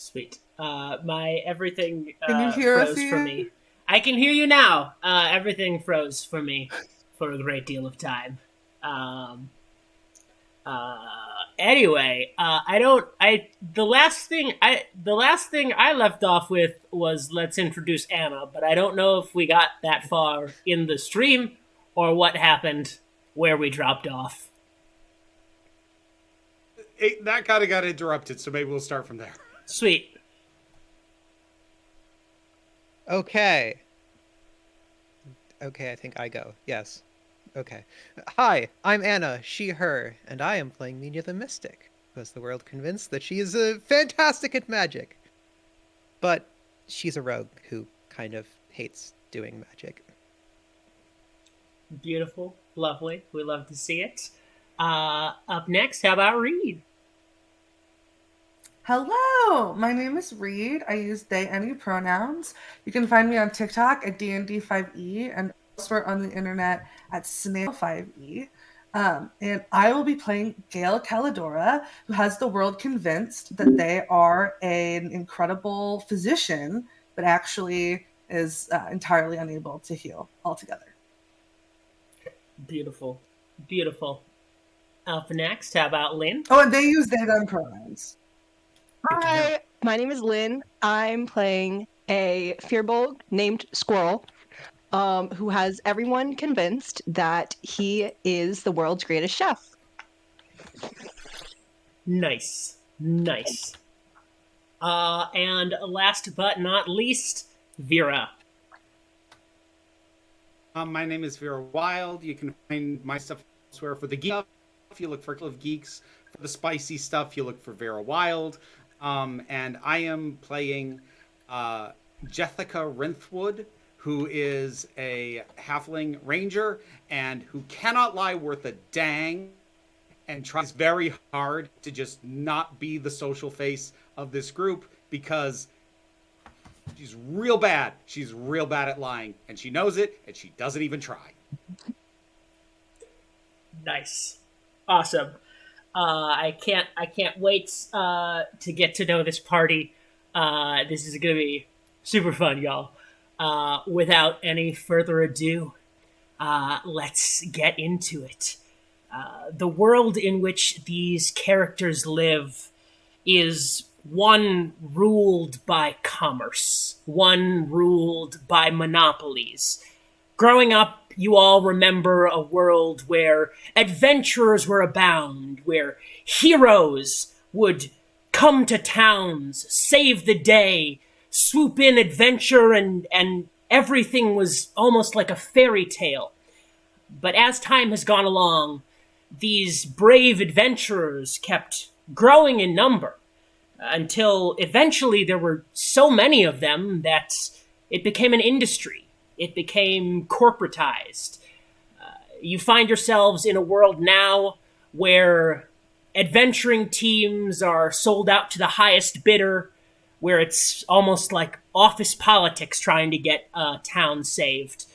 Sweet. My everything Can you hear us, froze for Ian? me. I can hear you now. Everything froze for me for a great deal of time. Um, uh, anyway, I don't. I the last thing I left off with was let's introduce Anna, but I don't know if we got that far in the stream or what happened where we dropped off. That kind of got interrupted, so maybe we'll start from there. Sweet. Okay. Okay, I think I go. Yes. Okay. Hi, I'm Anna, she, her, and I am playing Mina the Mystic, who has the world convinced that she is fantastic at magic. But she's a rogue who kind of hates doing magic. Beautiful. Lovely. We love to see it. Up next, how about Reed? Hello, my name is Reed. I use they, any pronouns. You can find me on TikTok at DND5E and elsewhere on the internet at Snail5E. And I will be playing Gail Calidora, who has the world convinced that they are an incredible physician, but actually is entirely unable to heal altogether. Beautiful. Beautiful. Up next, how about Lynn? Oh, and they use they, them pronouns. Hi, my name is Lynn. I'm playing a Fearbolg named Squirrel, who has everyone convinced that he is the world's greatest chef. Nice. Nice. And last but not least, Vera. My name is Vera Wild. You can find my stuff elsewhere for the geek stuff. If you look for Club of Geeks, for the spicy stuff, you look for Vera Wild. And I am playing Jessica Rinthwood, who is a halfling ranger and who cannot lie worth a dang and tries very hard to just not be the social face of this group because she's real bad. She's real bad at lying, and she knows it, and she doesn't even try. Nice. Awesome. I can't wait to get to know this party. This is gonna be super fun, y'all. Without any further ado, let's get into it. The world in which these characters live is one ruled by commerce, one ruled by monopolies. Growing up, you all remember a world where adventurers were abound, where heroes would come to towns, save the day, swoop in adventure, and everything was almost like a fairy tale. But as time has gone along, these brave adventurers kept growing in number until eventually there were so many of them that it became an industry. It became corporatized. You find yourselves in a world now where adventuring teams are sold out to the highest bidder, where it's almost like office politics trying to get a town saved.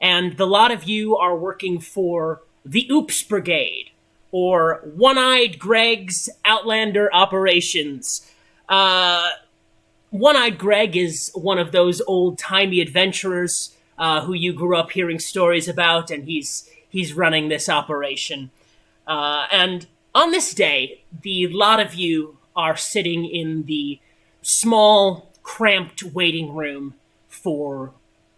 And the lot of you are working for the OOOPS Brigade, or One-Eyed Greg's Outlander Operations. One-Eyed Greg is one of those old-timey adventurers who you grew up hearing stories about, and he's running this operation. And on this day, the lot of you are sitting in the small, cramped waiting room for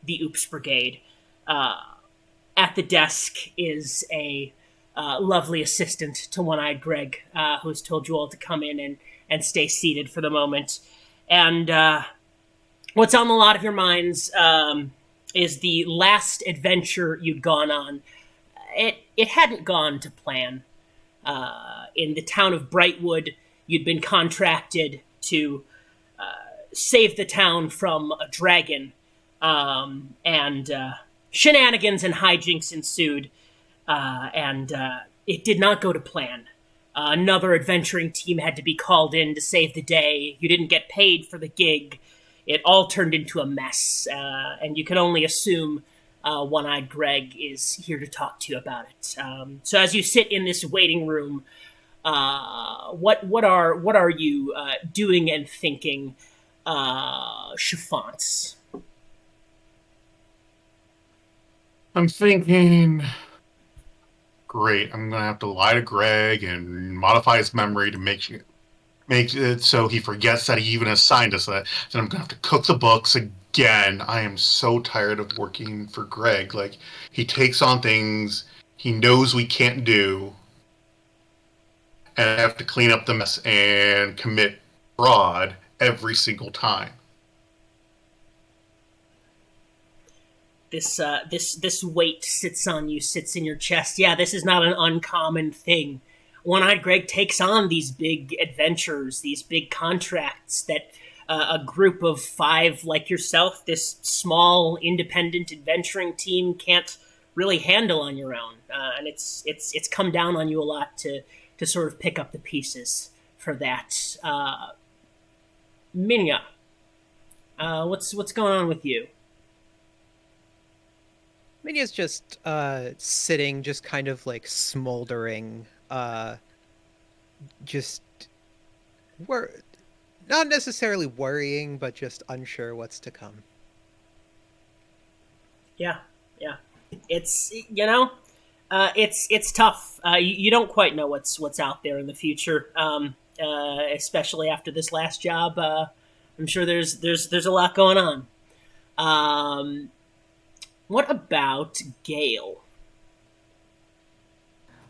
the OOOPS Brigade. At the desk is a lovely assistant to One-Eyed Greg, who's told you all to come in and stay seated for the moment. And what's on a lot of your minds is the last adventure you'd gone on. It hadn't gone to plan. In the town of Brightwood, you'd been contracted to save the town from a dragon, and shenanigans and hijinks ensued, and it did not go to plan. Another adventuring team had to be called in to save the day. You didn't get paid for the gig. It all turned into a mess, and you can only assume One-Eyed Greg is here to talk to you about it. So as you sit in this waiting room, What are you doing and thinking, Chiffons? I'm thinking, great. I'm gonna have to lie to Greg and modify his memory to make it so he forgets that he even assigned us that. Then I'm gonna have to cook the books again. I am so tired of working for Greg. Like, he takes on things he knows we can't do, and I have to clean up the mess and commit fraud every single time. This weight sits on you, sits in your chest. Yeah, this is not an uncommon thing. One-Eyed Greg takes on these big adventures, these big contracts that a group of 5 like yourself, this small independent adventuring team, can't really handle on your own. And it's come down on you a lot to sort of pick up the pieces for that. Minya, what's going on with you? Minya's just sitting, just kind of like smoldering, just wor- not necessarily worrying, but just unsure what's to come. Yeah, yeah. It's it's tough. You don't quite know what's out there in the future, especially after this last job. I'm sure there's a lot going on. What about Gale?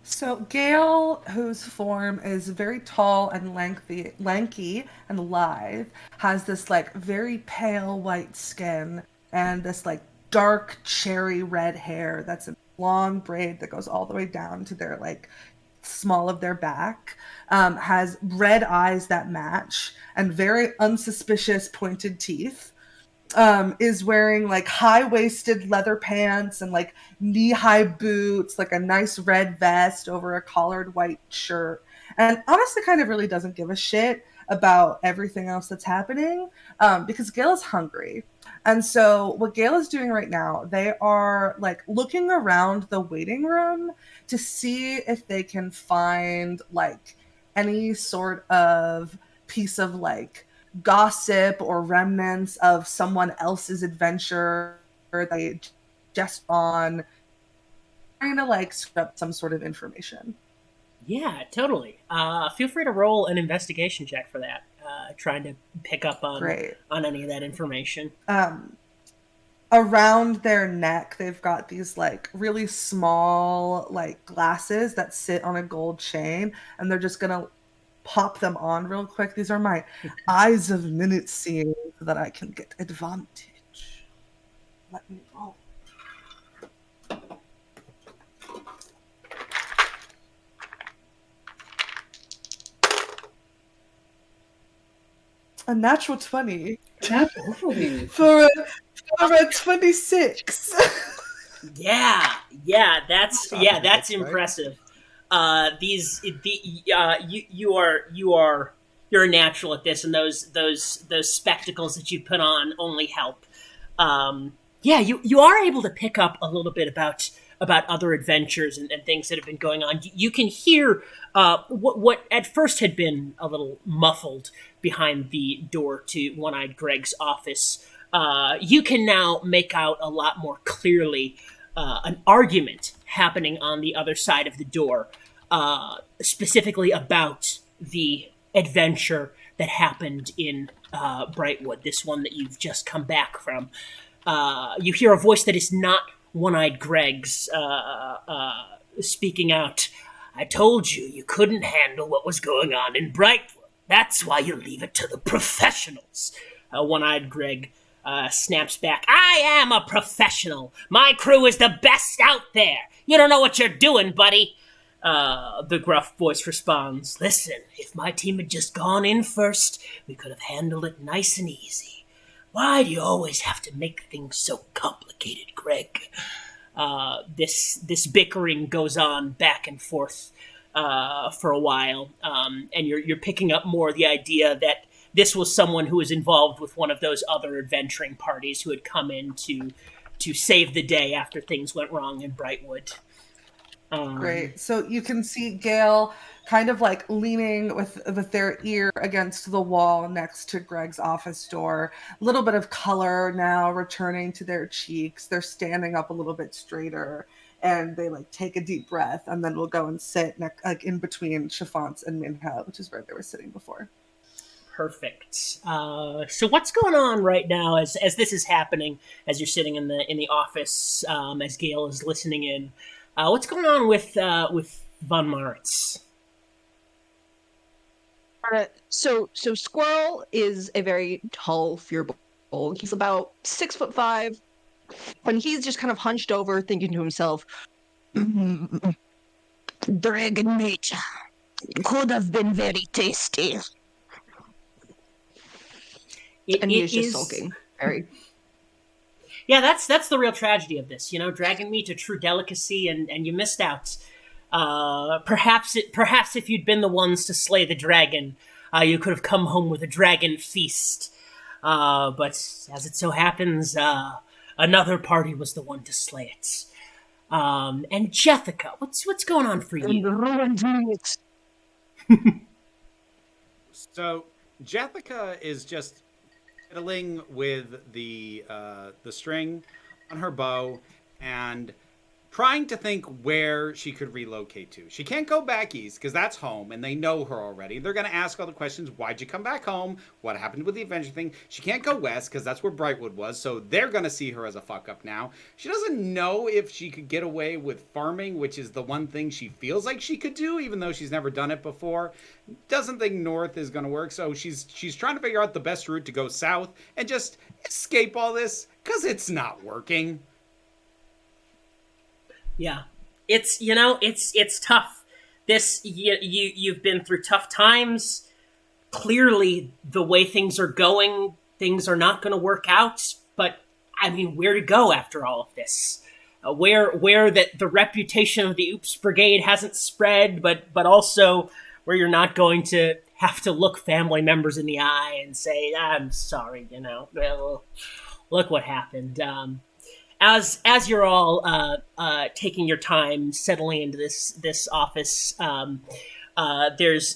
So Gale, whose form is very tall and lanky and lithe, has this like very pale white skin and this like dark cherry red hair that's a long braid that goes all the way down to their like small of their back. Has red eyes that match and very unsuspicious pointed teeth. Is wearing like high-waisted leather pants and like knee-high boots, like a nice red vest over a collared white shirt, and honestly kind of really doesn't give a shit about everything else that's happening, because Gail is hungry. And so what Gail is doing right now, they are like looking around the waiting room to see if they can find like any sort of piece of like gossip or remnants of someone else's adventure that they just on, trying to like screw up some sort of information. Yeah, totally. Feel free to roll an investigation check for that. Trying to pick up Great. on any of that information. Around their neck, they've got these like really small like glasses that sit on a gold chain, and they're just gonna pop them on real quick. These are my eyes of minute seeing so that I can get advantage. Let me roll. A natural 20 for a 26. Yeah, that's That's right. impressive. You're a natural at this, and those spectacles that you put on only help. Yeah, you are able to pick up a little bit about other adventures and things that have been going on. You can hear what at first had been a little muffled behind the door to One-Eyed Greg's office. You can now make out a lot more clearly an argument happening on the other side of the door, specifically about the adventure that happened in Brightwood, this one that you've just come back from. You hear a voice that is not One-Eyed Greg's speaking out. I told you couldn't handle what was going on in Brightwood. That's why you leave it to the professionals. One-Eyed Greg snaps back. I am a professional. My crew is the best out there. You don't know what you're doing, buddy. The gruff voice responds, listen, if my team had just gone in first, we could have handled it nice and easy. Why do you always have to make things so complicated, Greg? This bickering goes on back and forth for a while, and you're picking up more the idea that this was someone who was involved with one of those other adventuring parties who had come in to save the day after things went wrong in Brightwood. Great. So you can see Gail kind of like leaning with their ear against the wall next to Greg's office door. A little bit of color now returning to their cheeks. They're standing up a little bit straighter, and they like take a deep breath, and then we'll go and sit like in between Chiffons and Minho, which is where they were sitting before. Perfect. So what's going on right now as this is happening? As you're sitting in the office, as Gail is listening in, what's going on with Von Maritz? So Squirrel is a very tall Fearbold. He's about 6'5", and he's just kind of hunched over, thinking to himself, "Dragon meat could have been very tasty." And he is just sulking. Very. Yeah, that's the real tragedy of this. You know, dragon meat, a true delicacy, and you missed out. Perhaps if you'd been the ones to slay the dragon, you could have come home with a dragon feast. But as it so happens, another party was the one to slay it. And Jessica, what's going on for you? Ruined meat. So Jessica is just fiddling with the string on her bow and trying to think where she could relocate to. She can't go back east because that's home and they know her already. They're going to ask all the questions. Why'd you come back home? What happened with the adventure thing? She can't go west because that's where Brightwood was. So they're going to see her as a fuck up now. She doesn't know if she could get away with farming, which is the one thing she feels like she could do, even though she's never done it before. Doesn't think north is going to work. So she's trying to figure out the best route to go south and just escape all this because it's not working. Yeah, it's tough. This you've been through tough times. Clearly, the way things are going, things are not going to work out. But I mean, where to go after all of this? Where the reputation of the OOOPS Brigade hasn't spread, but also where you're not going to have to look family members in the eye and say, "I'm sorry," well, look what happened. As you're all taking your time settling into this office, there's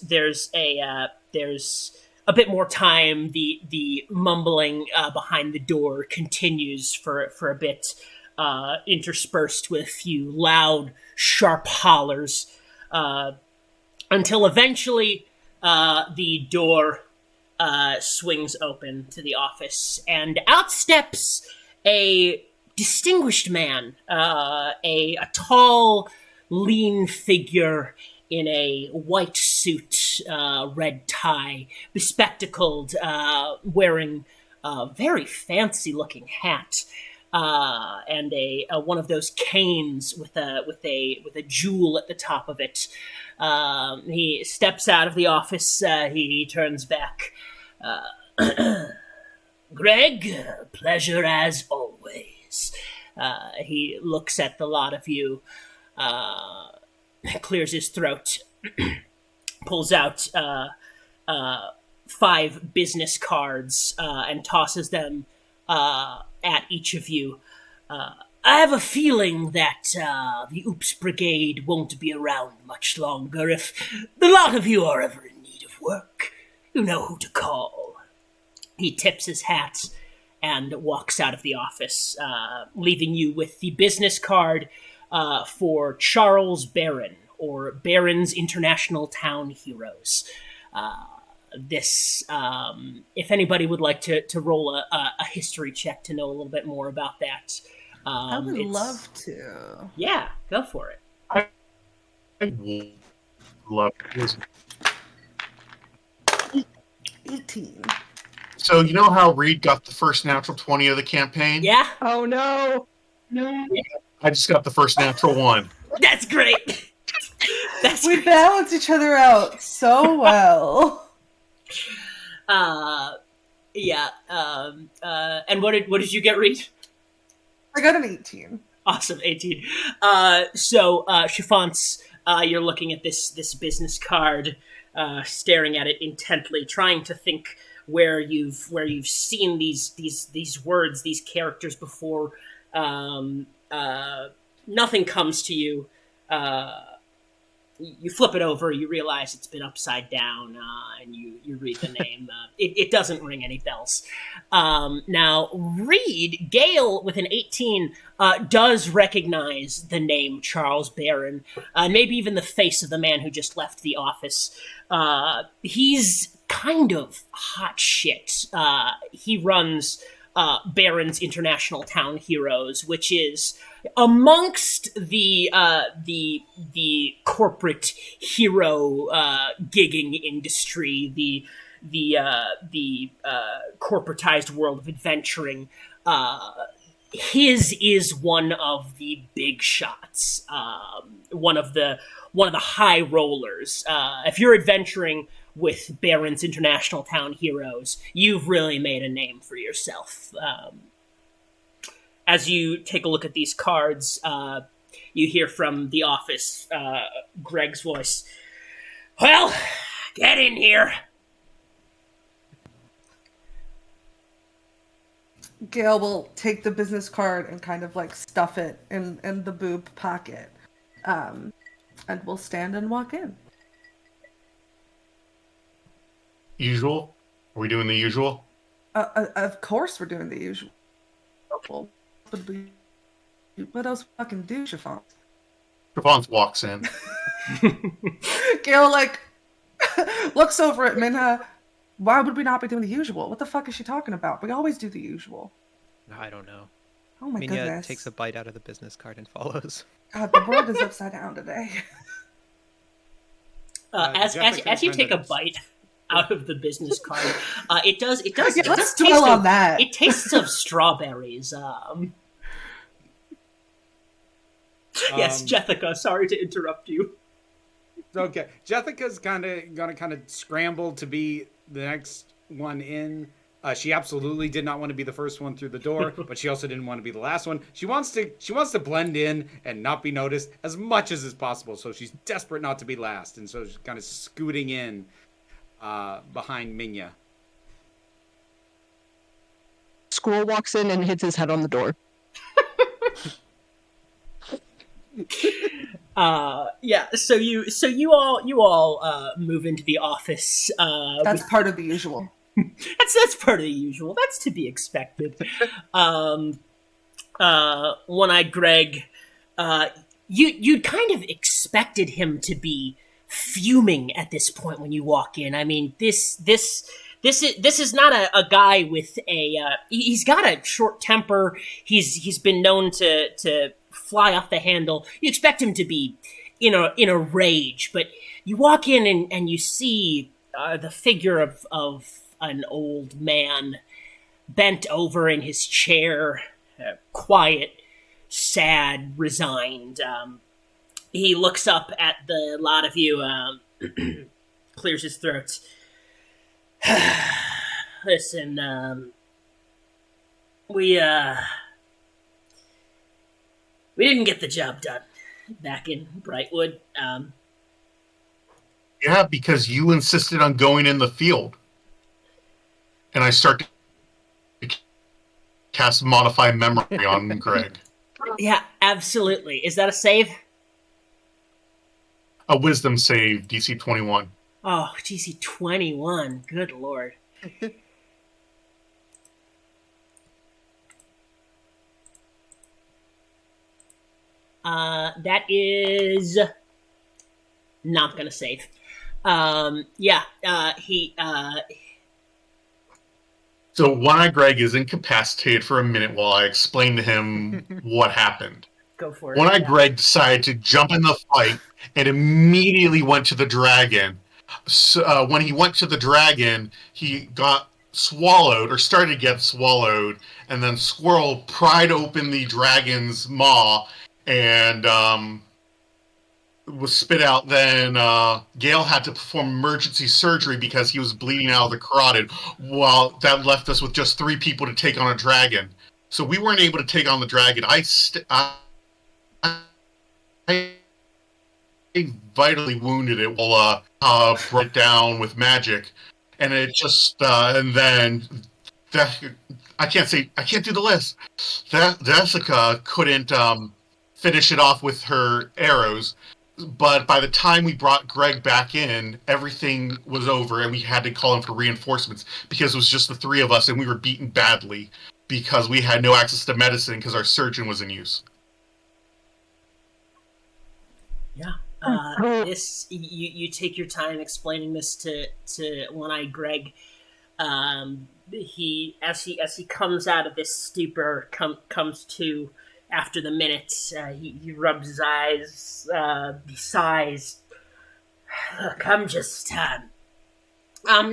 a bit more time. The mumbling behind the door continues for a bit, interspersed with a few loud, sharp hollers, until eventually the door swings open to the office, and out steps a distinguished man, a tall, lean figure in a white suit, red tie, bespectacled, wearing a very fancy-looking hat, and a one of those canes with a jewel at the top of it. He steps out of the office. He turns back. Greg, pleasure as always. He looks at the lot of you, clears his throat, pulls out 5 business cards, and tosses them at each of you. I have a feeling that the OOOPS Brigade won't be around much longer. If the lot of you are ever in need of work, you know who to call. He tips his hat and walks out of the office, leaving you with the business card for Charles Barron, or Barron's International Town Heroes. If anybody would like to roll a history check to know a little bit more about that. I would love to. Yeah, go for it. I would love it. 18. So you know how Reed got the first natural 20 of the campaign? Yeah, Oh no! No. I just got the first natural 1. that's great. That's We great. balance each other out so well. Yeah. And what did you get, Reed? I got an 18. Awesome, 18. So, Chiffons, you're looking at this business card, staring at it intently, trying to think where you've seen these words, these characters before. Nothing comes to you. you flip it over, you realize it's been upside down, and you read the name. It doesn't ring any bells. Now, Reed, Gale, with an 18, does recognize the name Charles Barron, maybe even the face of the man who just left the office. He's kind of hot shit. He runs Barron's International Town Heroes, which is amongst the corporate hero gigging industry, the corporatized world of adventuring. His is one of the big shots, one of the high rollers. If you're adventuring with Barron's International Town Heroes, you've really made a name for yourself. As you take a look at these cards, you hear from the office Greg's voice. Well, get in here. Gail will take the business card and kind of like stuff it in the boob pocket. And we'll stand and walk in. Usual? Are we doing the usual? Of course we're doing the usual. What else fucking do, Chiffon? Chiffon walks in. Gail, like, looks over at Minha. Why would we not be doing the usual? What the fuck is she talking about? We always do the usual. I don't know. Oh my Minya goodness. takes a bite out of the business card and follows. God, the world is upside down today. As you take a bite out of the business card, it does Let's dwell on that. It tastes of strawberries. Yes, Jessica, sorry to interrupt you. Okay, Jessica's gonna scramble to be the next one in. She absolutely did not want to be the first one through the door, but she also didn't want to be the last one. She wants to blend in and not be noticed as much as is possible. So she's desperate not to be last, and so she's kind of scooting in behind Minya. Squirrel walks in and hits his head on the door. Yeah, so you all move into the office. That's part of the usual. That's part of the usual. That's to be expected. One-eyed Greg, you'd kind of expected him to be fuming at this point when you walk in. I mean, this is not a guy with a. He's got a short temper. He's been known to fly off the handle. You expect him to be in a rage, but you walk in and you see the figure of an old man bent over in his chair, quiet, sad, resigned. He looks up at the lot of you, clears his throat. Listen, we didn't get the job done back in Brightwood. Yeah, because you insisted on going in the field. And I start to cast Modify Memory on Greg. Yeah, absolutely. Is that a save? A Wisdom save, DC 21. Oh, DC 21. Good lord. That is not gonna save. So One-Eye Greg is incapacitated for a minute while I explain to him what happened. Go for it. One-Eye Greg decided to jump in the fight and immediately went to the dragon. So, when he went to the dragon, he got swallowed, or started to get swallowed, and then Squirrel pried open the dragon's maw and was spit out. Then Gale had to perform emergency surgery because he was bleeding out of the carotid. Well, that left us with just 3 people to take on a dragon. So we weren't able to take on the dragon. I vitally wounded it while broke it down with magic, and it just and then I can't do the list. Jessica couldn't finish it off with her arrows. But by the time we brought Greg back in, everything was over, and we had to call him for reinforcements because it was just the three of us, and we were beaten badly because we had no access to medicine because our surgeon was in use. Yeah. This you take your time explaining this to One-Eyed Greg. He as he comes out of this stupor, comes to after the minutes. He rubs his eyes. He sighs. Look, I'm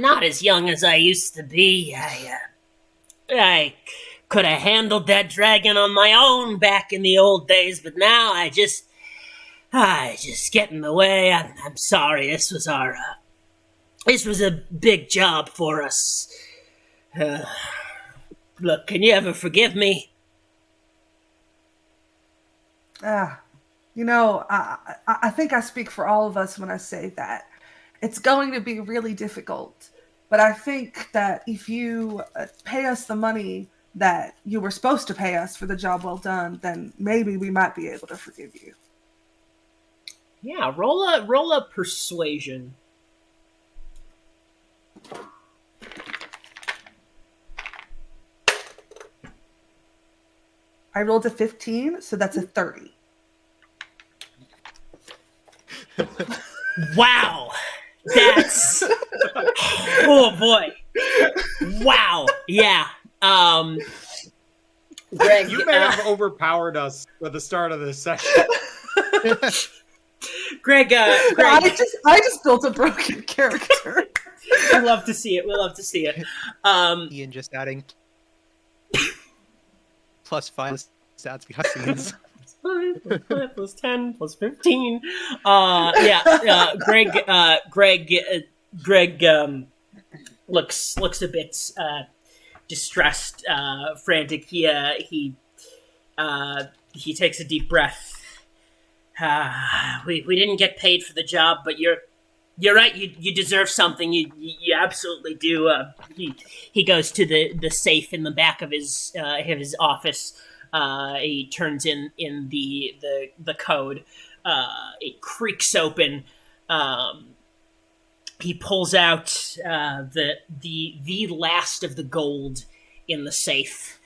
not as young as I used to be. I could have handled that dragon on my own back in the old days, but now I just get in the way. I'm sorry. This was a big job for us. Look, can you ever forgive me? I think I speak for all of us when I say that it's going to be really difficult. But I think that if you pay us the money that you were supposed to pay us for the job well done, then maybe we might be able to forgive you. Yeah, roll a persuasion. I rolled a 15, so that's a 30. Wow. That's oh boy. Wow. Yeah. Greg, You may have overpowered us for the start of this session. Greg, I just built a broken character. we love to see it. Ian just adding +5 stats behind scenes. +5, plus 10, plus 15. Greg looks a bit distressed, frantic. He takes a deep breath. We didn't get paid for the job, but you're right. You deserve something. You absolutely do. He goes to the safe in the back of his office. He turns in the code. It creaks open. He pulls out the last of the gold in the safe.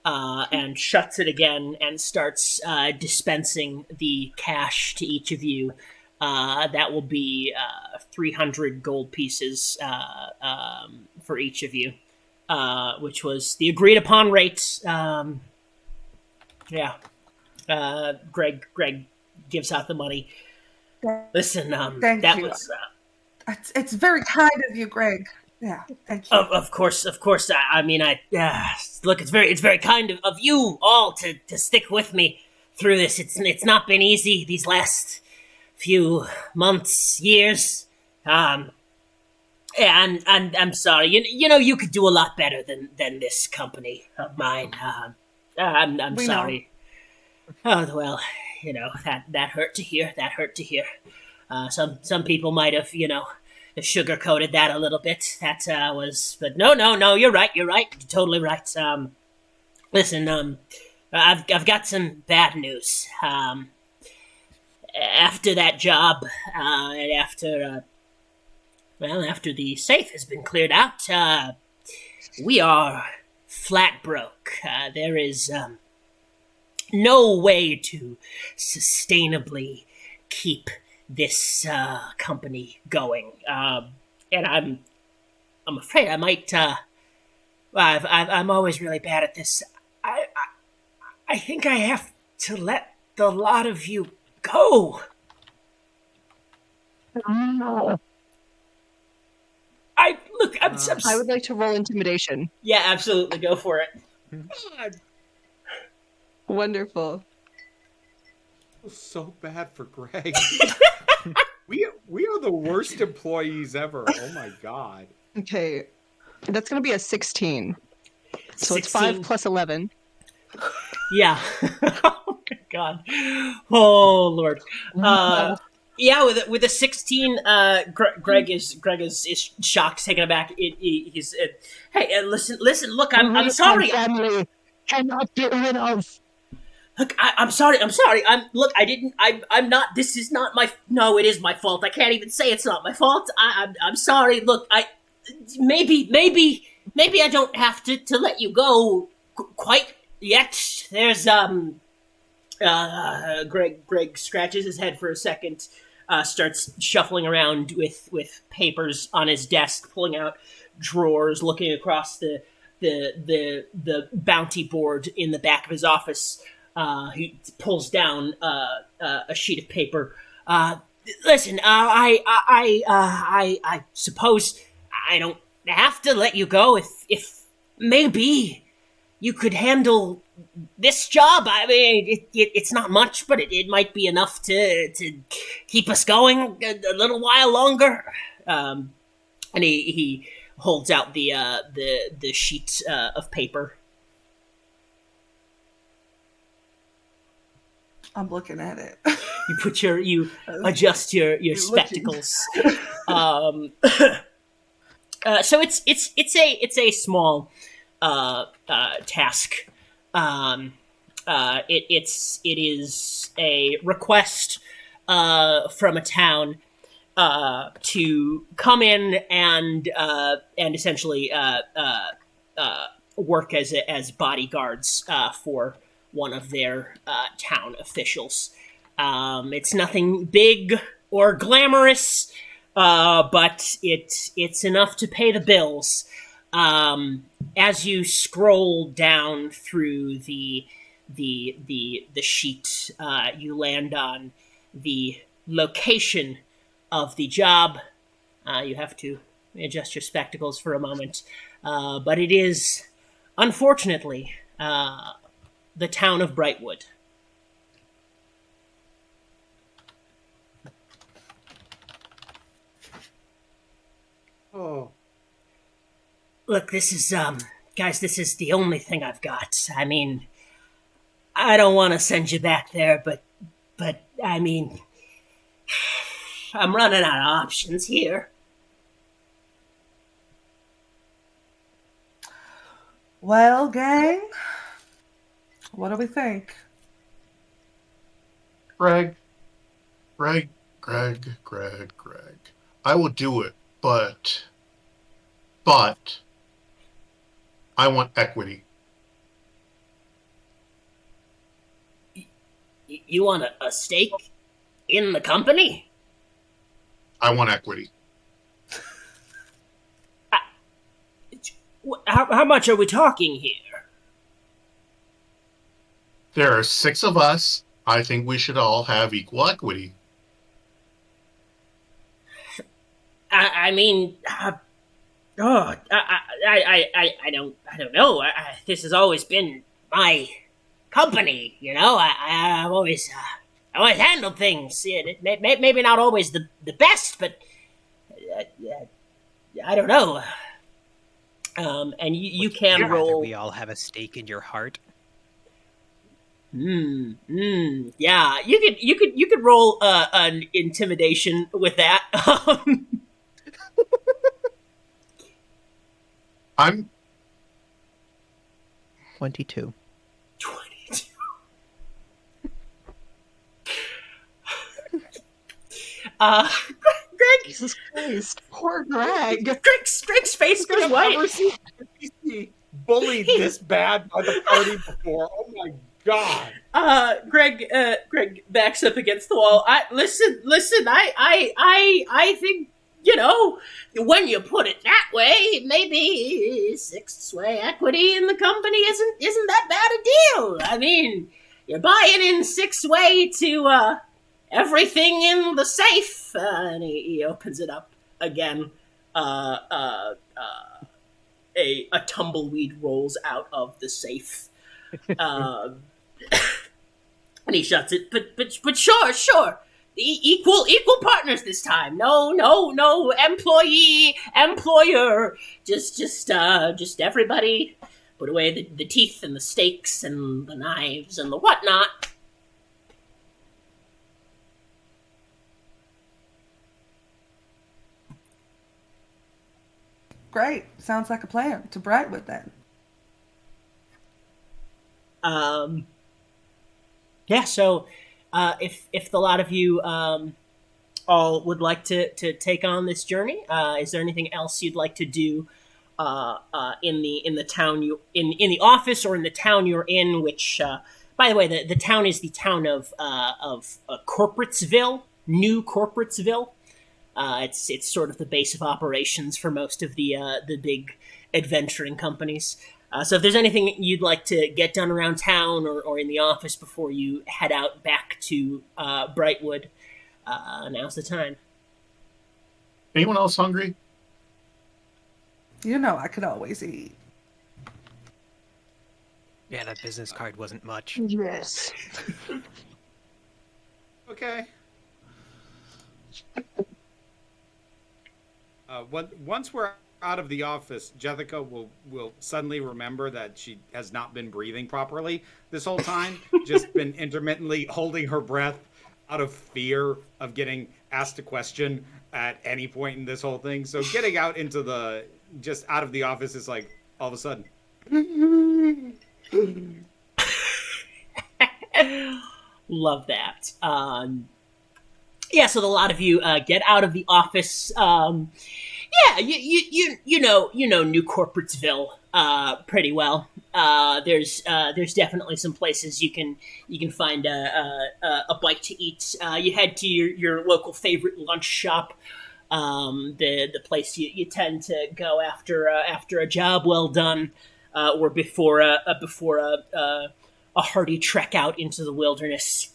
And shuts it again and starts dispensing the cash to each of you. That will be 300 gold pieces for each of you, which was the agreed upon rate. Greg gives out the money. Look, Thank you. It's very kind of you, Greg. Yeah, thank you. Of course. I mean, look. It's very kind of you all to stick with me through this. It's not been easy these last few months, years. And I'm sorry. You could do a lot better than this company of mine. I'm sorry. Know. Oh well, that hurt to hear. Some people might have sugar-coated that a little bit. That was, but no. You're right. You're totally right. Listen. I've got some bad news. After that job, and after the safe has been cleared out, we are flat broke. There is no way to sustainably keep this company going, and I'm afraid I might. I'm always really bad at this. I think I have to let the lot of you go. I would like to roll intimidation. Yeah, absolutely, go for it. Wonderful. So bad for Greg. We are the worst employees ever. Oh my god. Okay, that's gonna be a 16. So 16. It's 5 plus 11. Yeah. Oh my god. Oh lord. Yeah, with a 16, Greg is shocked, taken aback. He's hey, listen. Look, I'm sorry. Family cannot get rid of. Look, I'm sorry. Look. I didn't. I'm not. This is not my. No, it is my fault. I can't even say it's not my fault. I'm sorry. Look, maybe I don't have to let you go quite yet. There's Greg scratches his head for a second, starts shuffling around with papers on his desk, pulling out drawers, looking across the bounty board in the back of his office. He pulls down a sheet of paper. Listen, I suppose I don't have to let you go if maybe you could handle this job. I mean, it's not much, but it might be enough to keep us going a little while longer. And he holds out the sheet of paper. I'm looking at it. You adjust your spectacles. So it's a small task. It is a request from a town to come in and essentially work as bodyguards for one of their town officials. It's nothing big or glamorous, but it's enough to pay the bills. As you scroll down through the sheet, you land on the location of the job. You have to adjust your spectacles for a moment, but it is, unfortunately, the town of Brightwood. Oh. Look, this is, guys, this is the only thing I've got. I mean, I don't want to send you back there, but, I mean, I'm running out of options here. Well, gang, what do we think? Greg. I will do it, but I want equity. You want a stake in the company? I want equity. How much are we talking here? There are 6 of us. I think we should all have equal equity. I mean, I don't know. This has always been my company, you know. I've always handled things. Maybe not always the best, but I don't know. And you can roll. We all have a stake in your heart. Yeah, you could roll an intimidation with that. I'm 22. 22. Greg. Jesus Christ. Poor Greg. Greg's face goes I've white. never seen an NPC bullied this bad by the party before. Oh my god. Greg backs up against the wall. Listen. I think, you know, when you put it that way, maybe 6-way equity in the company isn't that bad a deal. I mean, you're buying in 6-way to everything in the safe, and he opens it up again. A tumbleweed rolls out of the safe. And he shuts it. But sure. Equal partners this time. No employee, employer. Just everybody put away the teeth and the stakes and the knives and the whatnot. Great. Sounds like a plan. To Brightwood then. yeah, so if the lot of you all would like to take on this journey, is there anything else you'd like to do in the town in the office or in the town you're in? Which, by the way, the town is the town of Corporatesville, New Corporatesville. It's sort of the base of operations for most of the big adventuring companies. So if there's anything you'd like to get done around town or in the office before you head out back to Brightwood, now's the time. Anyone else hungry? You know, I could always eat. Yeah, that business card wasn't much. Yes. Okay. Once we're out of the office, Jessica will suddenly remember that she has not been breathing properly this whole time. Just been intermittently holding her breath out of fear of getting asked a question at any point in this whole thing. So getting out into just out of the office is like all of a sudden. Love that. Yeah, so a lot of you get out of the office. Yeah, you know New Corporatesville pretty well. There's definitely some places you can find a bite to eat. You head to your local favorite lunch shop. The place you tend to go after a job well done, or before a hearty trek out into the wilderness.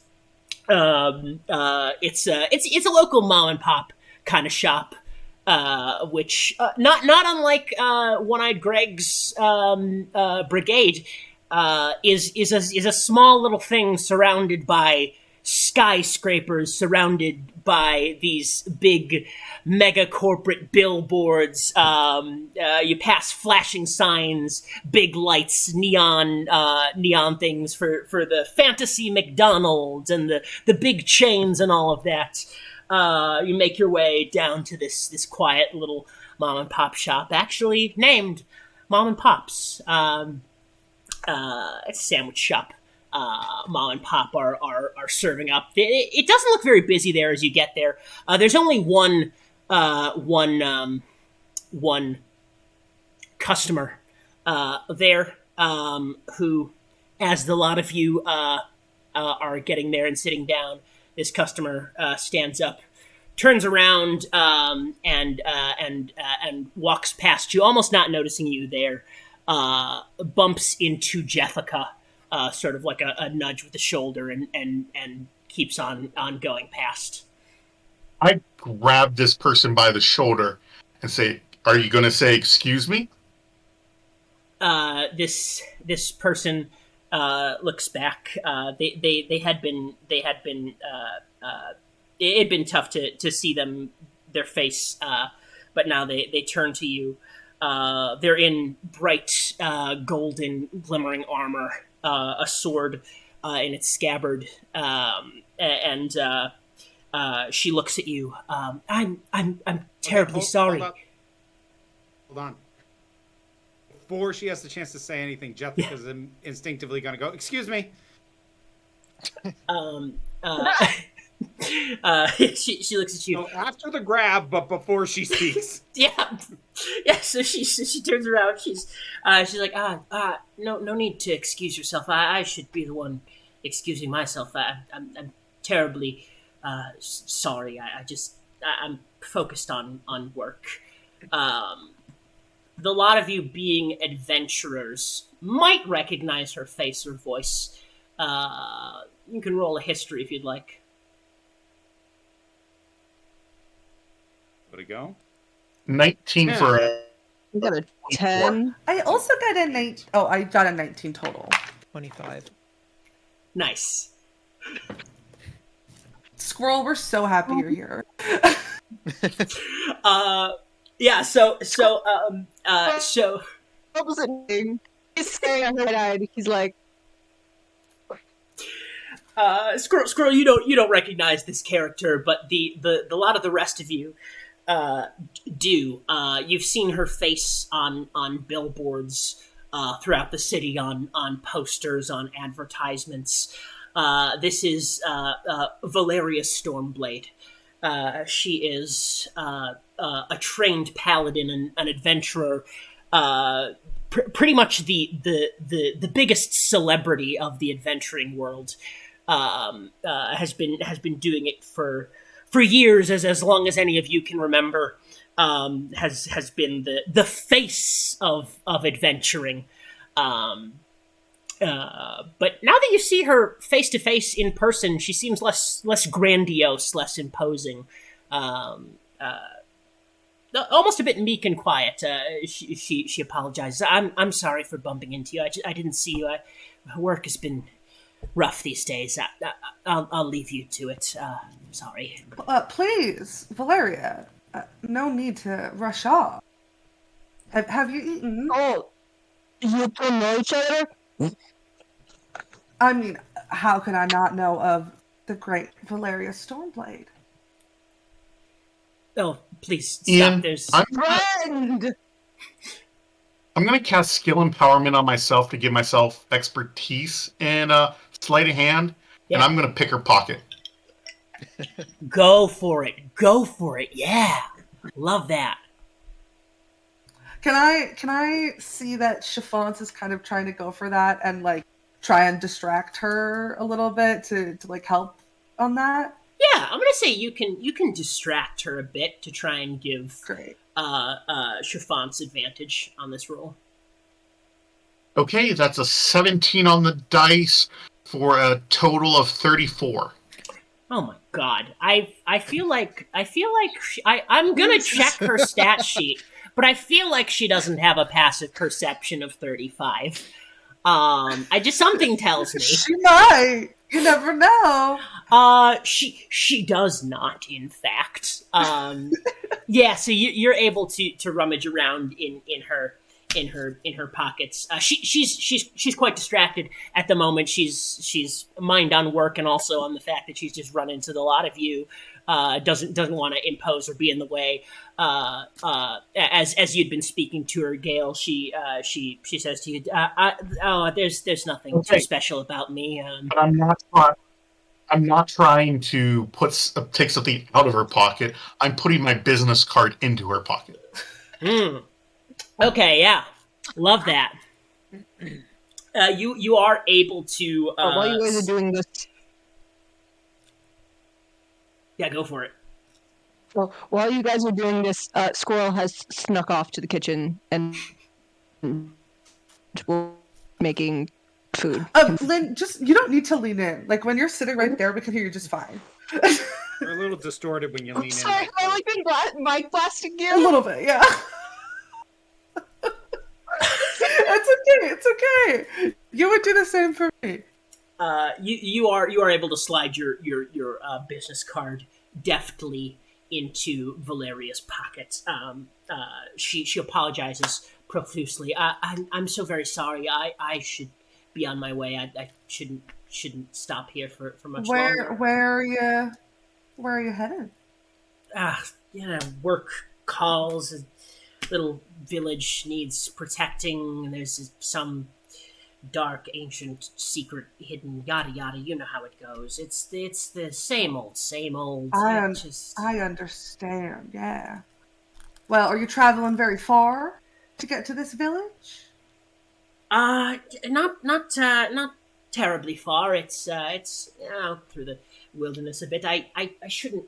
It's a local mom and pop kind of shop, which not unlike One-Eyed Greg's Brigade, is a small little thing surrounded by skyscrapers, surrounded by these big mega corporate billboards. You pass flashing signs, big lights, neon things for the fantasy McDonald's and the big chains and all of that. You make your way down to this quiet little mom and pop shop, actually named Mom and Pop's. It's a sandwich shop. Mom and Pop are serving up. It doesn't look very busy there as you get there. There's only one customer there, who, as the lot of you are getting there and sitting down, this customer stands up, turns around, and walks past you, almost not noticing you there. Bumps into Jessica, sort of like a nudge with the shoulder, and keeps on going past. I grab this person by the shoulder and say, "Are you going to say excuse me?" This person looks back. They had been. It had been tough to see their face, but now they turn to you. They're in bright golden glimmering armor, a sword in its scabbard, and she looks at you. I'm terribly sorry. Hold on. Before she has the chance to say anything, Jessica's instinctively going to go, "Excuse me." She looks at you. So after the grab, but before she speaks. Yeah. So she turns around. She's like, no need to excuse yourself. I should be the one excusing myself. I'm terribly sorry. I'm focused on work. The lot of you being adventurers might recognize her face or voice. You can roll a history if you'd like. Where'd it go? 19 for a... You got a 10. I also got a 19. Oh, I got a 19 total. 25. Nice. Squirrel, we're so happy you're here. Yeah. So. Opposite thing. He's staring red-eyed. He's like, Squirrel, you don't recognize this character, but the lot of the rest of you do. You've seen her face on billboards throughout the city, on posters, on advertisements. This is Valeria Stormblade. She is a trained paladin and an adventurer. Pretty much the biggest celebrity of the adventuring world. Has been doing it for years, as long as any of you can remember. Has been the face of adventuring. But now that you see her face to face in person, she seems less grandiose, less imposing. Almost a bit meek and quiet. She apologizes. I'm sorry for bumping into you. I didn't see you. Work has been rough these days. I'll leave you to it. Sorry. Please, Valeria. No need to rush off. Have you eaten? Oh, you two know each other? I mean, how could I not know of the great Valeria Stormblade? Oh, please stop. Ian, There's Friend! I'm going to cast skill empowerment on myself to give myself expertise in sleight of hand, and I'm going to pick her pocket. Go for it. Go for it. Yeah. Love that. Can I see that Chiffons is kind of trying to go for that and like try and distract her a little bit to like help on that? Yeah, I'm gonna say you can distract her a bit to try and give Great. Chiffons advantage on this roll. Okay, that's a 17 on the dice for a total of 34. Oh my god. I feel like I'm gonna check her stat sheet, but I feel like she doesn't have a passive perception of 35. Something tells me. She might. You never know. She does not, in fact. Yeah, so you're able to rummage around in her pockets. She's quite distracted at the moment. She's mind on work and also on the fact that she's just run into the lot of you. Doesn't want to impose or be in the way. As you'd been speaking to her, Gail, she says to you, "There's nothing too special about me." But I'm not trying to take something out of her pocket. I'm putting my business card into her pocket. Okay, yeah, love that. You are able to. While you guys are doing this, yeah, go for it. well, while you guys are doing this, Squirrel has snuck off to the kitchen and making food. Lynn, you don't need to lean in. Like when you're sitting right there, we can hear you just fine. You're a little distorted when you lean in. Sorry, have I like been mic blasting A you? little bit, yeah. It's okay. You would do the same for me. You are able to slide your business card deftly into Valeria's pocket. She apologizes profusely. I'm so very sorry. I should be on my way. I shouldn't stop here for much longer. Where are you headed? Work calls. A little village needs protecting. There's some dark, ancient, secret, hidden, yada yada. You know how it goes. It's the same old. I understand. Yeah. Well, are you traveling very far to get to this village? Not terribly far. It's out through the wilderness a bit. I shouldn't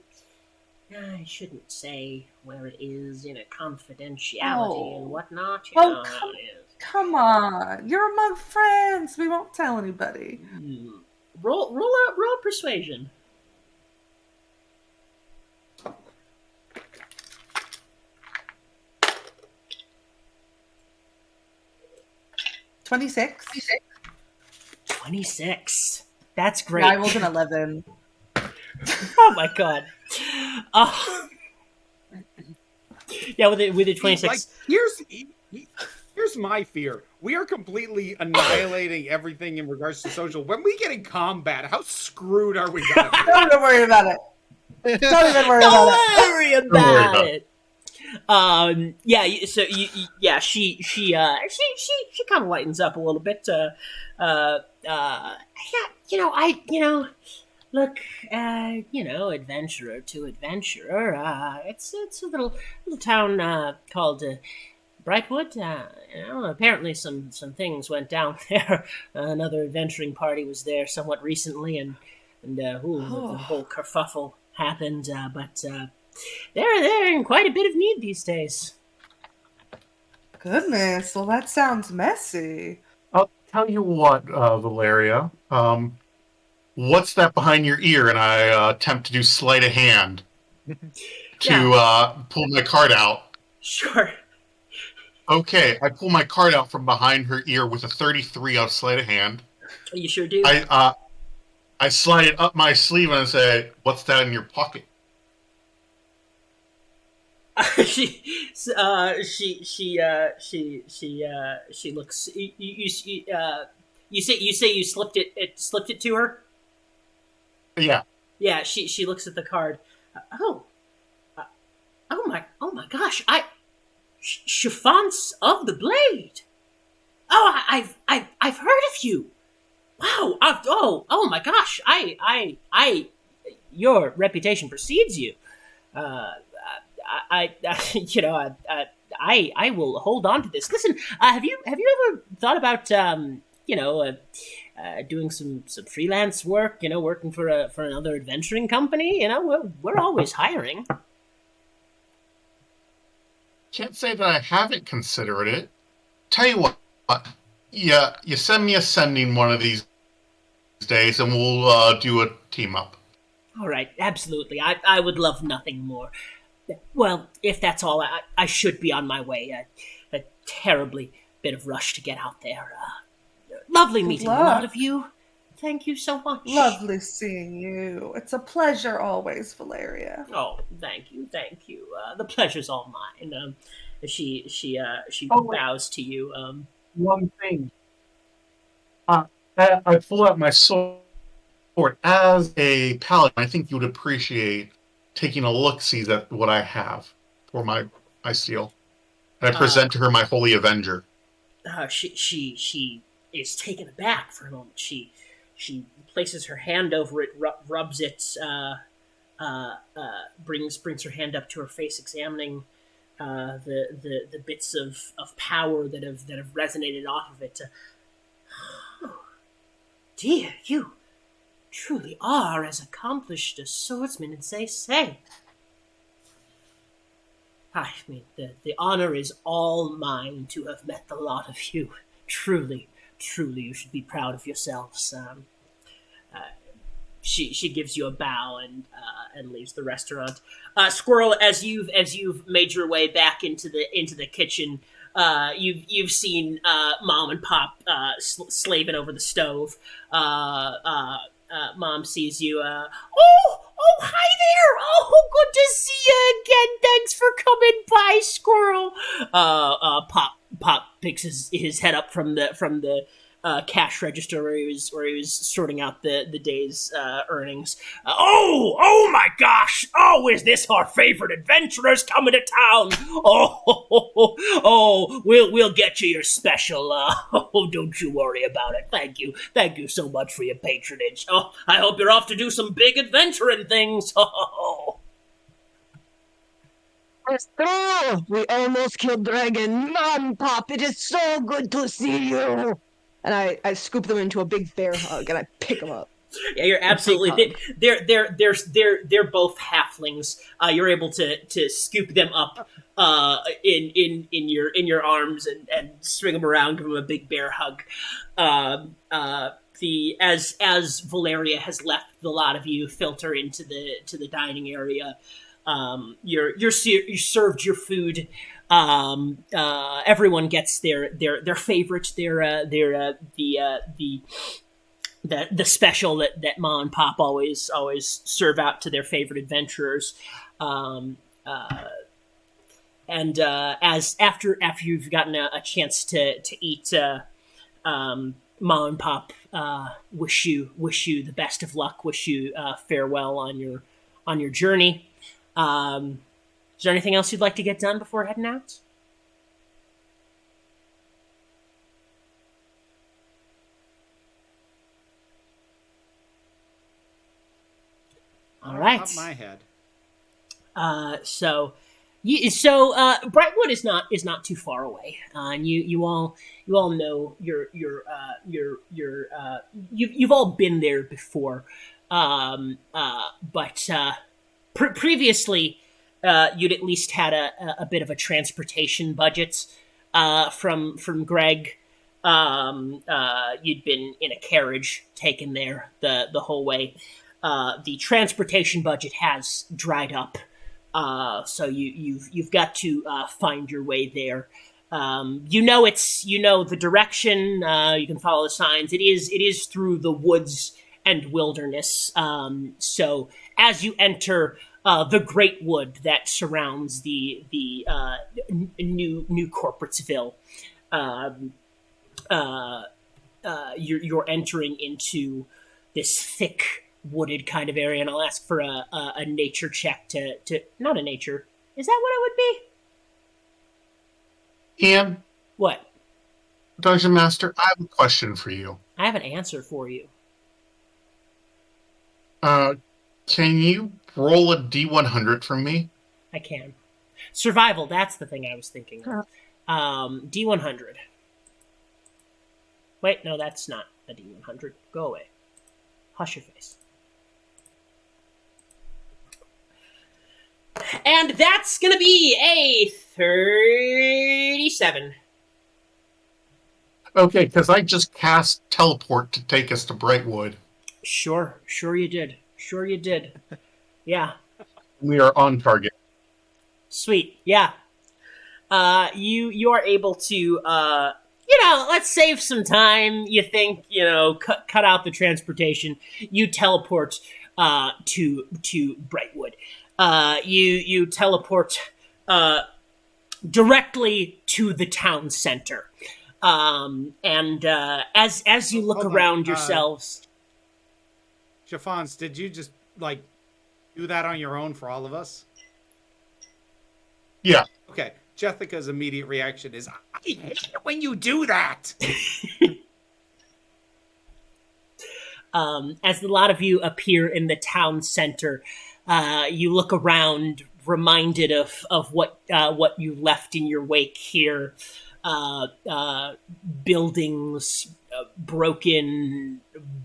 say where it is, confidentiality and whatnot. You know how it is. Come on, you're among friends. We won't tell anybody. Roll persuasion. 26. 26. That's great. I rolled an 11. Oh my god. Yeah, with the 26. Like, here's my fear. We are completely annihilating everything in regards to social. When we get in combat, how screwed are we gonna be? Don't worry about it. Don't even worry about it. Don't worry about it. Yeah. So yeah, she kind of lightens up a little bit. Yeah. Look, adventurer to adventurer. It's a little town called Brightwood. Apparently some things went down there. Another adventuring party was there somewhat recently, and the whole Oh, kerfuffle happened. But they're in quite a bit of need these days. goodness. Well, that sounds messy. I'll tell you what, Valeria. What's that behind your ear? And I attempt to do sleight of hand Yeah, to pull my card out. sure. Okay, I pull my card out from behind her ear with a 33 on sleight of hand. You sure do. I slide it up my sleeve and I say, "What's that in your pocket?" She looks. You say you slipped it to her. Yeah. Yeah, she looks at the card. Oh, uh, oh my gosh! Chiffons of the Blade. Oh, I've heard of you. Wow. Oh my gosh! Your reputation precedes you. Uh, I will hold on to this. Listen, have you ever thought about doing some freelance work? Working for another adventuring company. We're always hiring. Can't say that I haven't considered it. Tell you what, yeah, you send me a sending one of these days, and we'll do a team up. All right, absolutely. I would love nothing more. Well, if that's all, I should be on my way. A terribly bit of rush to get out there. Lovely Good meeting a lot of luck. you. Thank you so much. Lovely seeing you. It's a pleasure always, Valeria. Oh, thank you, thank you. The pleasure's all mine. She Oh, wait, bows to you. one thing. Uh, I pull out my sword. As a paladin, I think you would appreciate taking a look-see at what I have for my seal. And I Uh, present to her my Holy Avenger. she is taken aback for a moment. She places her hand over it, rubs it, brings her hand up to her face, examining the bits of power that have resonated off of it. Oh, dear, you truly are as accomplished a swordsman as they say. I mean, the honor is all mine to have met the lot of you. Truly, truly, you should be proud of yourselves. Uh, she gives you a bow and leaves the restaurant. Squirrel, as you've made your way back into the kitchen, you've seen Mom and Pop slaving over the stove. Mom sees you. Oh, hi there! Oh, good to see you again. Thanks for coming by, Squirrel. Pop picks his head up from the cash register where he was sorting out the day's earnings. Oh my gosh! Oh, is this our favorite adventurers coming to town? We'll get you your special. Don't you worry about it. Thank you so much for your patronage. Oh, I hope you're off to do some big adventuring things. Oh. Maestro, we almost killed Dragon. Mom, Pop, it is so good to see you. And I scoop them into a big bear hug and I pick them up. Yeah, you're absolutely. They're both halflings. You're able to scoop them up in your arms and swing them around, give them a big bear hug. The as Valeria has left the lot of you filter into the dining area. You served your food. Everyone gets their favorite, the special that Ma and Pop always serve out to their favorite adventurers. Um, and as after you've gotten a chance to eat, Ma and Pop wish you the best of luck. Wish you farewell on your journey. Um, Is there anything else you'd like to get done before heading out? All right. Top of my head. So Brightwood is not too far away, and you all know you've all been there before, but previously you'd at least had a bit of a transportation budget from Greg. You'd been in a carriage taken there the whole way. The transportation budget has dried up. So you've got to find your way there. You know the direction. You can follow the signs. It is through the woods and wilderness. So as you enter the great wood that surrounds the new Corporatesville, you're entering into this thick wooded kind of area, and I'll ask for a nature check to not a nature. Is that what it would be? Ian, What? Dungeon Master, I have a question for you. I have an answer for you. Can you roll a D100 for me? I can. Survival, that's the thing I was thinking of. D100. Wait, no, that's not a D100. Go away. Hush your face. And that's gonna be a 37. Okay, because I just cast teleport to take us to Brightwood. Sure you did. Yeah, We are on target. sweet. Yeah. You are able to let's save some time. You think cut out the transportation. You teleport to Brightwood. You teleport directly to the town center. And as you look Hold on, around yourselves, Chiffons, did you just do that on your own for all of us? Yeah. Okay. Jessica's immediate reaction is, I hate it when you do that. as a lot of you appear in the town center, you look around, reminded of what you left in your wake here. Buildings broken,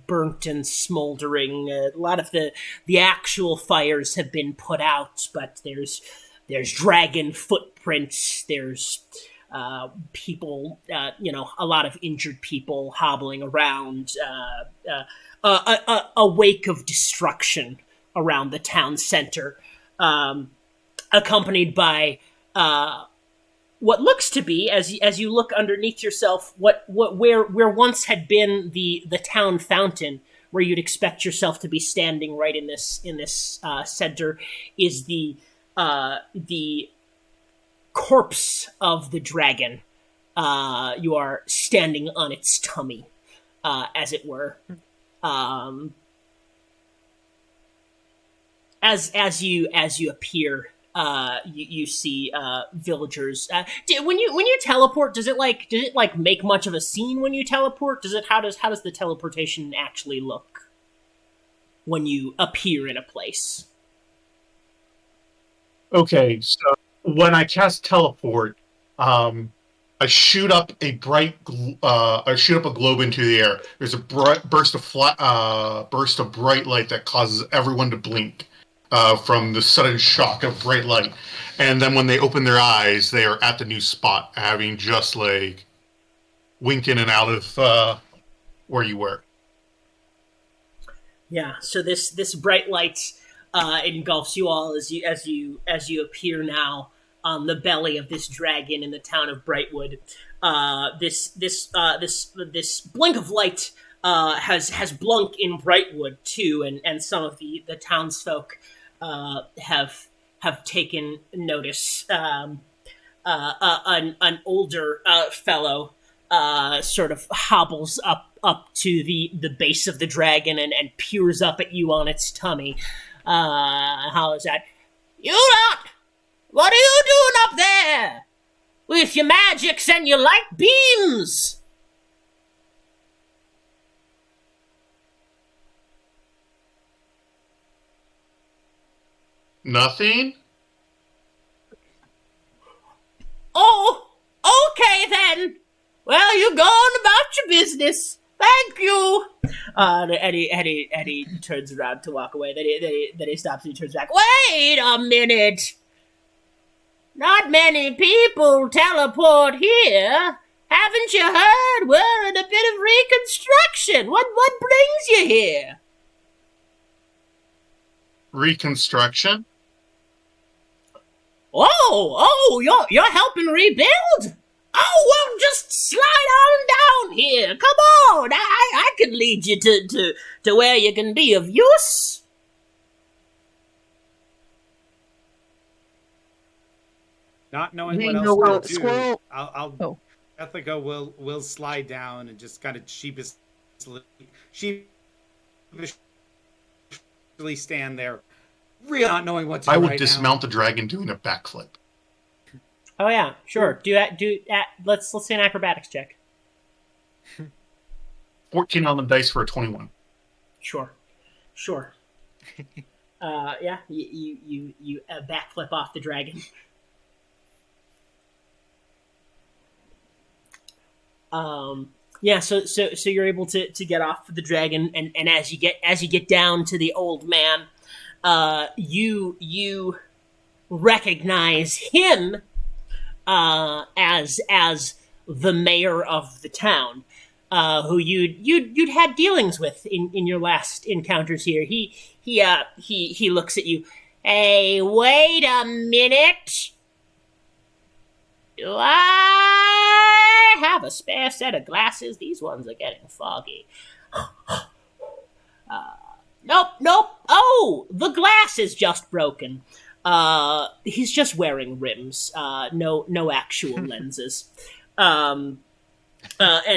burnt, and smoldering. A lot of the actual fires have been put out, but there's dragon footprints. There's people, a lot of injured people hobbling around. A wake of destruction around the town center, accompanied by what looks to be, as you look underneath yourself, where once had been the town fountain, where you'd expect yourself to be standing right in this center, is the corpse of the dragon. You are standing on its tummy, as it were. As you appear, you see villagers. When you teleport, does it make much of a scene when you teleport? How does the teleportation actually look when you appear in a place? Okay, so when I cast teleport, I shoot up a globe into the air. There's a burst of bright light that causes everyone to blink from the sudden shock of bright light. And then when they open their eyes, they are at the new spot, having just winked in and out of where you were. Yeah. So this bright light engulfs you all as you appear now on the belly of this dragon in the town of Brightwood. This blink of light has blunk in Brightwood too, and some of the townsfolk have taken notice. An older fellow sort of hobbles up to the base of the dragon and peers up at you on its tummy. Hollers out, "You lot! What are you doing up there? With your magics and your light beams? Nothing? Oh, okay then. Well, you go on about your business. Thank you. Eddie turns around to walk away. Then he stops and he turns back. Wait a minute. Not many people teleport here. Haven't you heard? We're in a bit of reconstruction. What brings you here? Reconstruction? Oh, you're helping rebuild? Oh, well, just slide on down here. Come on, I can lead you to where you can be of use. Not knowing They what know else what to do, squirrel- I'll Oh. Ethica will slide down and just kind of sheepishly stand there, really not knowing what to do I would right dismount the dragon doing a backflip. Oh yeah, sure. Let's say an acrobatics check. 14 on the dice for a 21. Sure. Yeah, you backflip off the dragon. Yeah, so you're able to get off the dragon, and as you get down to the old man, you recognize him as the mayor of the town, who you'd had dealings with in your last encounters here. He looks at you. Hey, wait a minute. Do I have a spare set of glasses? These ones are getting foggy. Nope. Oh, the glass is just broken. He's just wearing rims. No actual lenses. And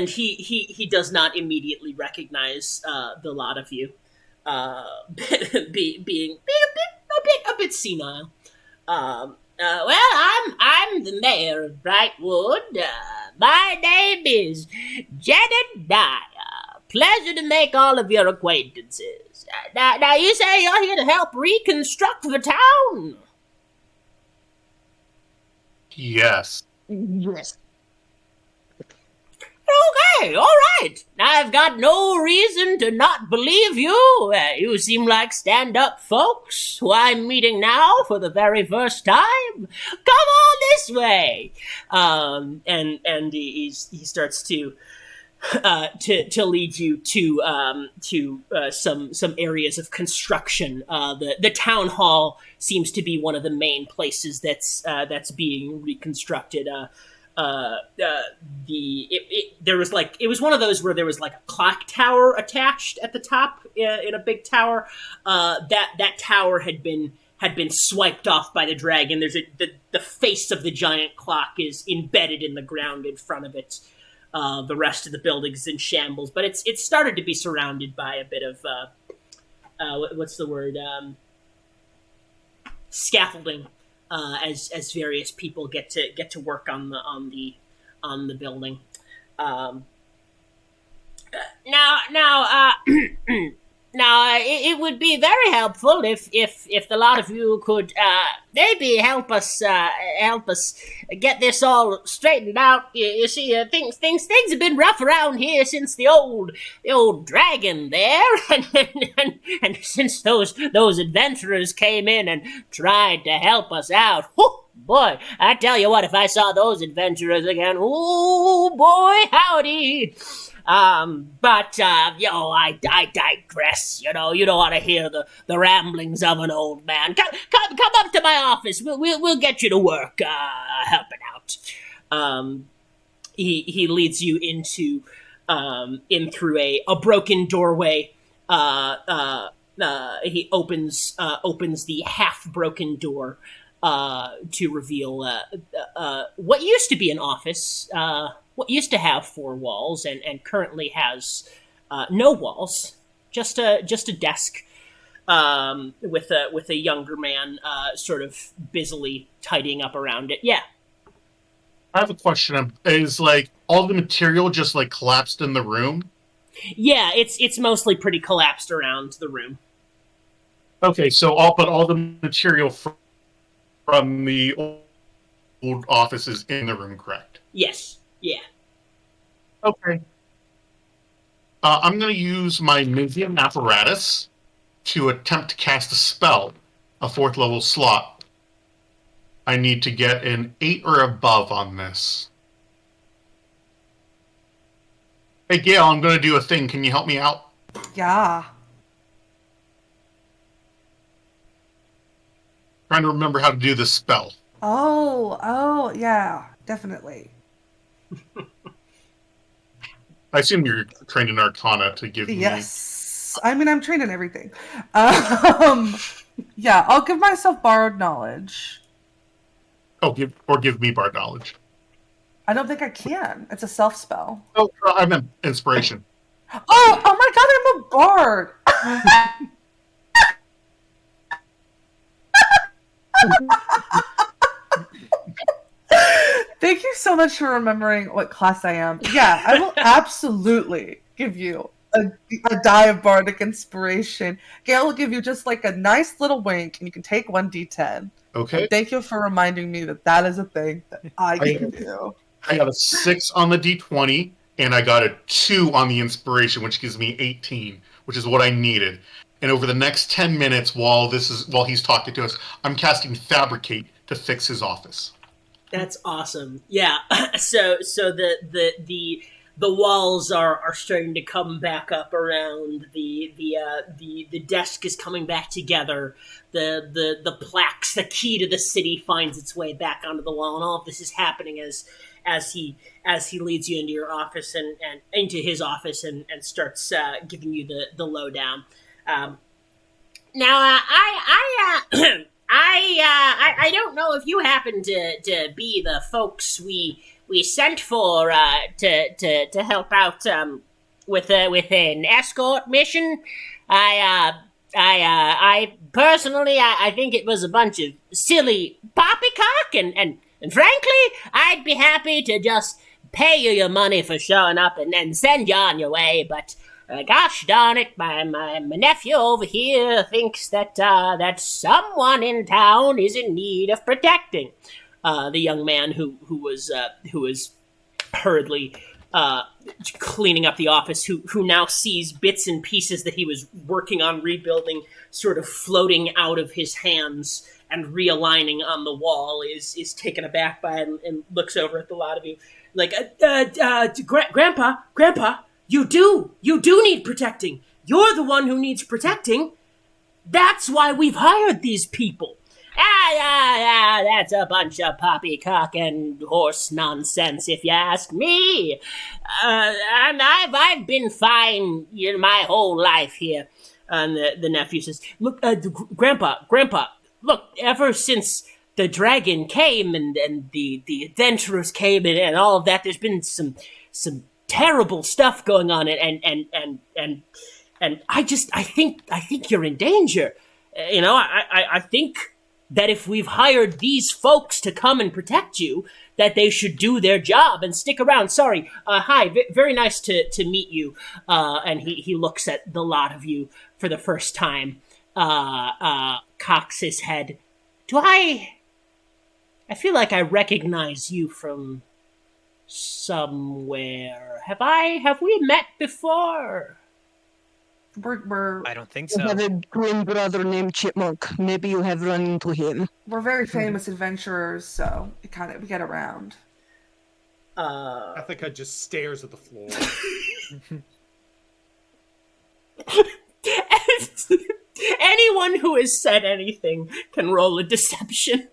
he does not immediately recognize the lot of you, being a bit senile. Well, I'm the mayor of Brightwood. My name is Jedediah. Pleasure to make all of your acquaintances. Now you say you're here to help reconstruct the town? Yes. Yes. Okay, all right. I've got no reason to not believe you. You seem like stand-up folks who I'm meeting now for the very first time. Come on this way. And he starts to lead you to some areas of construction. The town hall seems to be one of the main places that's being reconstructed. It was one of those where there was like a clock tower attached at the top in a big tower. That tower had been swiped off by the dragon. The face of the giant clock is embedded in the ground in front of it. The rest of the building's in shambles, but it's started to be surrounded by a bit of what's the word? Scaffolding. As various people get to work on the building. Now, it would be very helpful if the lot of you could maybe help us get this all straightened out. You see, things have been rough around here since the old dragon there, and since those adventurers came in and tried to help us out. Whew, boy, I tell you what, if I saw those adventurers again, oh boy, howdy. I digress. You don't want to hear the ramblings of an old man. Come up to my office. We'll get you to work, helping out. He leads you in through a broken doorway. He opens the half broken door, to reveal, what used to be an office, what used to have 4 walls and currently has no walls, just a desk with a younger man sort of busily tidying up around it. Yeah. I have a question. Is like all the material just like collapsed in the room? Yeah, it's mostly pretty collapsed around the room. Okay, so I'll put all the material from the old offices in the room, correct? Yes. Yeah. Okay. I'm going to use my Mizium apparatus to attempt to cast a spell, a 4th level slot. I need to get an 8 or above on this. Hey, Gail, I'm going to do a thing. Can you help me out? Yeah. Trying to remember how to do this spell. Oh, yeah, definitely. I assume you're trained in Arcana to give me... Yes. I mean, I'm trained in everything. Yeah, I'll give myself borrowed knowledge. Oh, give me Bard knowledge. I don't think I can. It's a self spell. Oh, I meant inspiration. Oh my god, I'm a bard. Thank you so much for remembering what class I am. Yeah, I will absolutely give you a die of bardic inspiration. Gail will give you just like a nice little wink, and you can take 1d10. Okay. And thank you for reminding me that that is a thing that I can do. I got a 6 on the d20, and I got a 2 on the inspiration, which gives me 18, which is what I needed. And over the next 10 minutes, while he's talking to us, I'm casting Fabricate to fix his office. That's awesome. Yeah. So the walls are starting to come back up around the desk is coming back together. The plaques, the key to the city finds its way back onto the wall, and all of this is happening as he leads you into your office and into his office and starts giving you the lowdown. Now I don't know if you happen to be the folks we sent for to help out with an escort mission. I personally I think it was a bunch of silly poppycock and frankly I'd be happy to just pay you your money for showing up and then send you on your way, but gosh darn it, my nephew over here thinks that someone in town is in need of protecting. The young man who was hurriedly cleaning up the office, who now sees bits and pieces that he was working on rebuilding sort of floating out of his hands and realigning on the wall, is taken aback by it and looks over at the lot of you like, Grandpa, you do need protecting. You're the one who needs protecting. That's why we've hired these people. That's a bunch of poppycock and horse nonsense, if you ask me. And I've been fine my whole life here. And the nephew says, "Look, Grandpa, look, ever since the dragon came and the adventurers came and all of that, there's been some terrible stuff going on, and I think you're in danger. I think that if we've hired these folks to come and protect you, that they should do their job and stick around. Sorry, hi, very nice to meet you." And he looks at the lot of you for the first time, cocks his head. I feel like I recognize you from somewhere. Have we met before? We're I don't think I so. have a twin brother named Chipmunk. Maybe you have run into him. we're very famous adventurers, so we get around. Ethica just stares at the floor. Anyone who has said anything can roll a deception.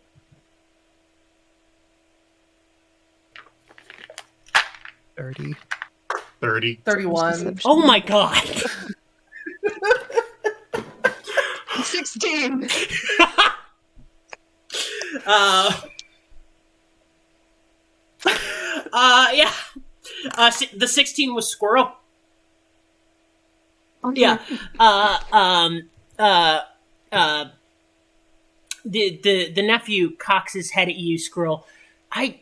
30. 31. Oh my god. 16. Yeah. The 16 was Squirrel. Okay. Yeah. uh, uh, the nephew cocks his head at you, Squirrel. I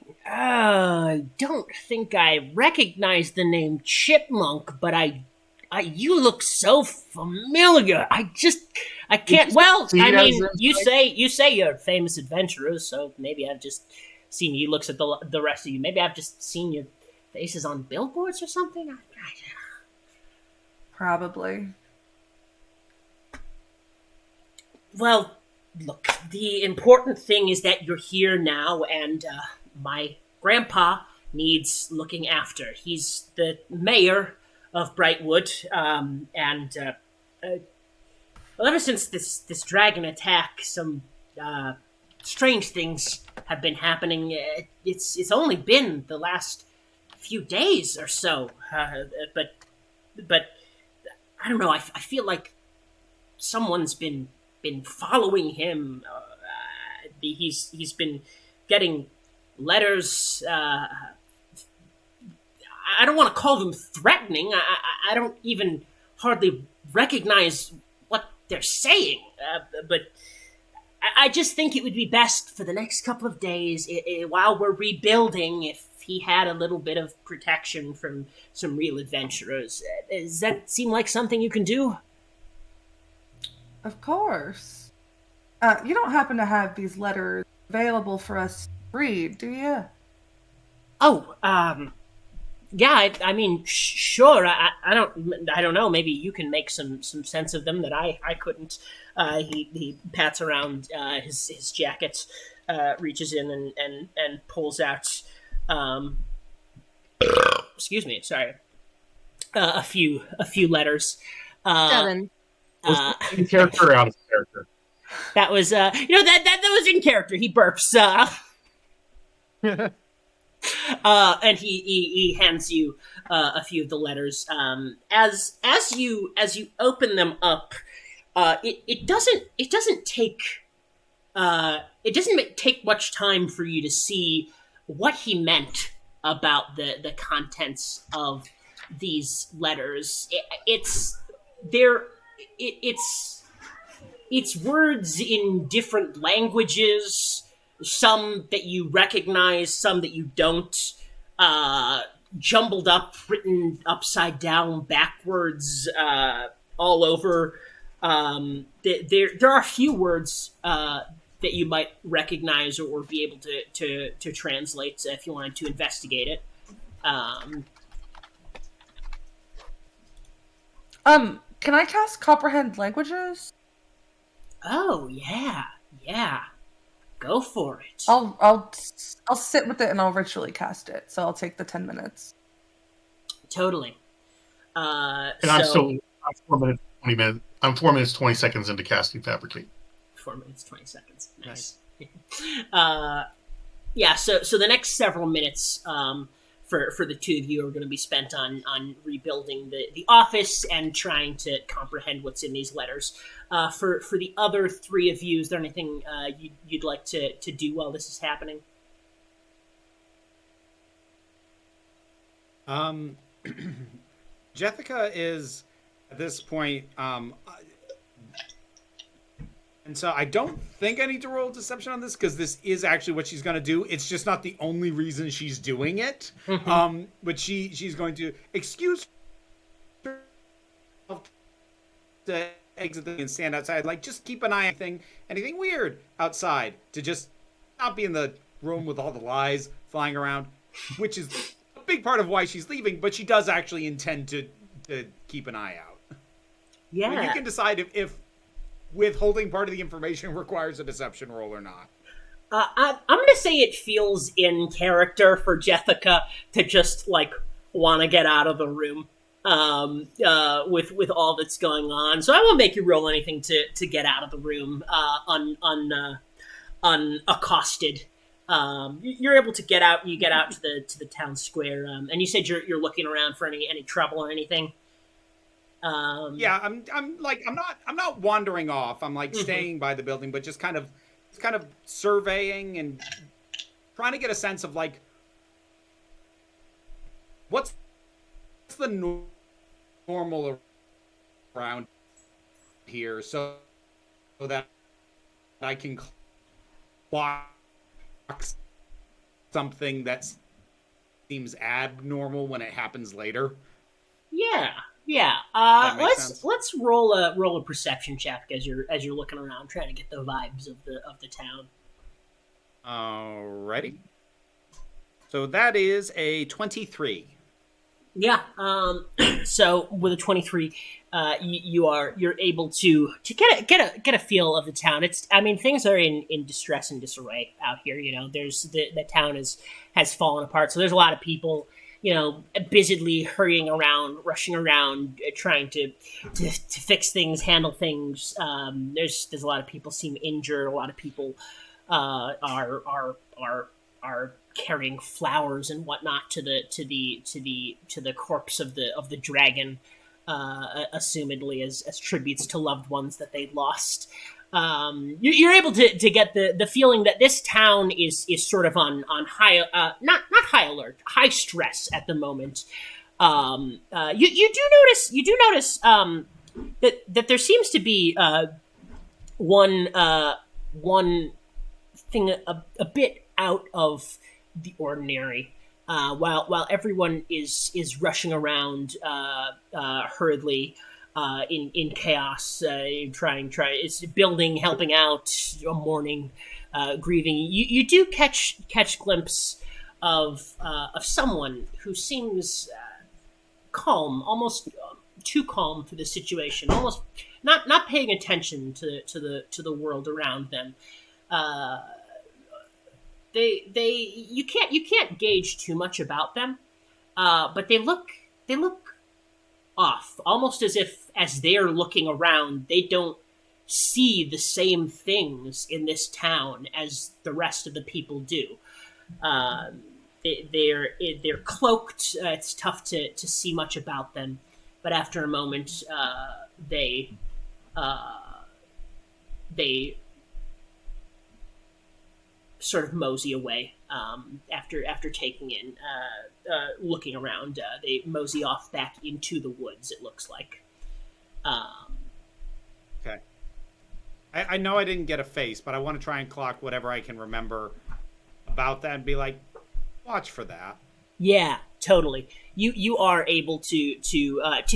don't think I recognize the name Chipmunk, but you look so familiar. I can't. Well, See I it as mean, in, you say you're famous adventurers, so maybe I've just seen you. He looks at the rest of you. Maybe I've just seen your faces on billboards or something. Probably. Well, look, the important thing is that you're here now, and my grandpa needs looking after. He's the mayor of Brightwood, and well, ever since this dragon attack, some strange things have been happening. It's only been the last few days or so, but I don't know. I feel like someone's been following him. He's been getting letters. I don't want to call them threatening. I don't even hardly recognize what they're saying. But I just think it would be best for the next couple of days, while we're rebuilding, if he had a little bit of protection from some real adventurers. Does that seem like something you can do? Of course. You don't happen to have these letters available for us to read, do you? Oh, yeah. I mean, sure. I don't know. Maybe you can make some sense of them that I couldn't. He pats around his jacket, reaches in and pulls out. Excuse me. Sorry. A few letters. 7. in character or out of character? That was that was in character. He burps. And he hands you a few of the letters. As you open them up, it doesn't take much time for you to see what he meant about the contents of these letters. It's words in different languages, some that you recognize, some that you don't, jumbled up, written upside down, backwards, all over. There are a few words that you might recognize or be able to translate if you wanted to investigate it. Can I cast Comprehend Languages? Oh, yeah. Go for it. I'll sit with it and I'll ritually cast it. So I'll take the 10 minutes. Totally. And I'm 4 minutes, 20 minutes. I'm 4 minutes, 20 seconds into casting Fabricate. 4 minutes, 20 seconds. Nice. Yeah. So the next several minutes, for the two of you are going to be spent on rebuilding the office and trying to comprehend what's in these letters. For the other three of you, is there anything you'd like to do while this is happening? Jessica is at this point, and so I don't think I need to roll deception on this because this is actually what she's going to do. It's just not the only reason she's doing it. Mm-hmm. But she's going to excuse herself to exit the and stand outside. Like, just keep an eye on anything weird outside, to just not be in the room with all the lies flying around, which is a big part of why she's leaving. But she does actually intend to keep an eye out. Yeah. I mean, you can decide if withholding part of the information requires a deception roll or not. I'm going to say it feels in character for Jessica to just, like, want to get out of the room with all that's going on. So I won't make you roll anything to get out of the room unaccosted. You're able to get out. You get out to the town square, and you said you're looking around for any trouble or anything. Yeah, I'm not wandering off. I'm like staying by the building, but just kind of surveying and trying to get a sense of like what's the normal around here so that I can clock something that seems abnormal when it happens later. Yeah, yeah. That makes Let's sense. let's roll a perception check as you're looking around, trying to get the vibes of the town. Alrighty. So that is a 23. Yeah. So with a 23, you're able to get a feel of the town. I mean, things are in distress and disarray out here. You know, there's the town has fallen apart. So there's a lot of people, you know, busily hurrying around, rushing around, trying to fix things, handle things. There's a lot of people seem injured. A lot of people are carrying flowers and whatnot to the corpse of the dragon, assumedly as tributes to loved ones that they lost. You're able to get the feeling that this town is sort of on high, not high alert, high stress at the moment. You do notice that there seems to be one thing a bit out of the ordinary. While everyone is rushing around hurriedly in chaos, trying it's building, helping out, mourning, grieving. You do catch glimpse of someone who seems calm, almost too calm for the situation, almost not paying attention to the world around them. You can't gauge too much about them, but they look off, almost as they're looking around, they don't see the same things in this town as the rest of the people do. They're cloaked. It's tough to see much about them, but after a moment, they sort of mosey away after taking in, looking around. They mosey off back into the woods, it looks like. Okay. I know I didn't get a face, but I want to try and clock whatever I can remember about that and be like, watch for that. Yeah, totally. You are able to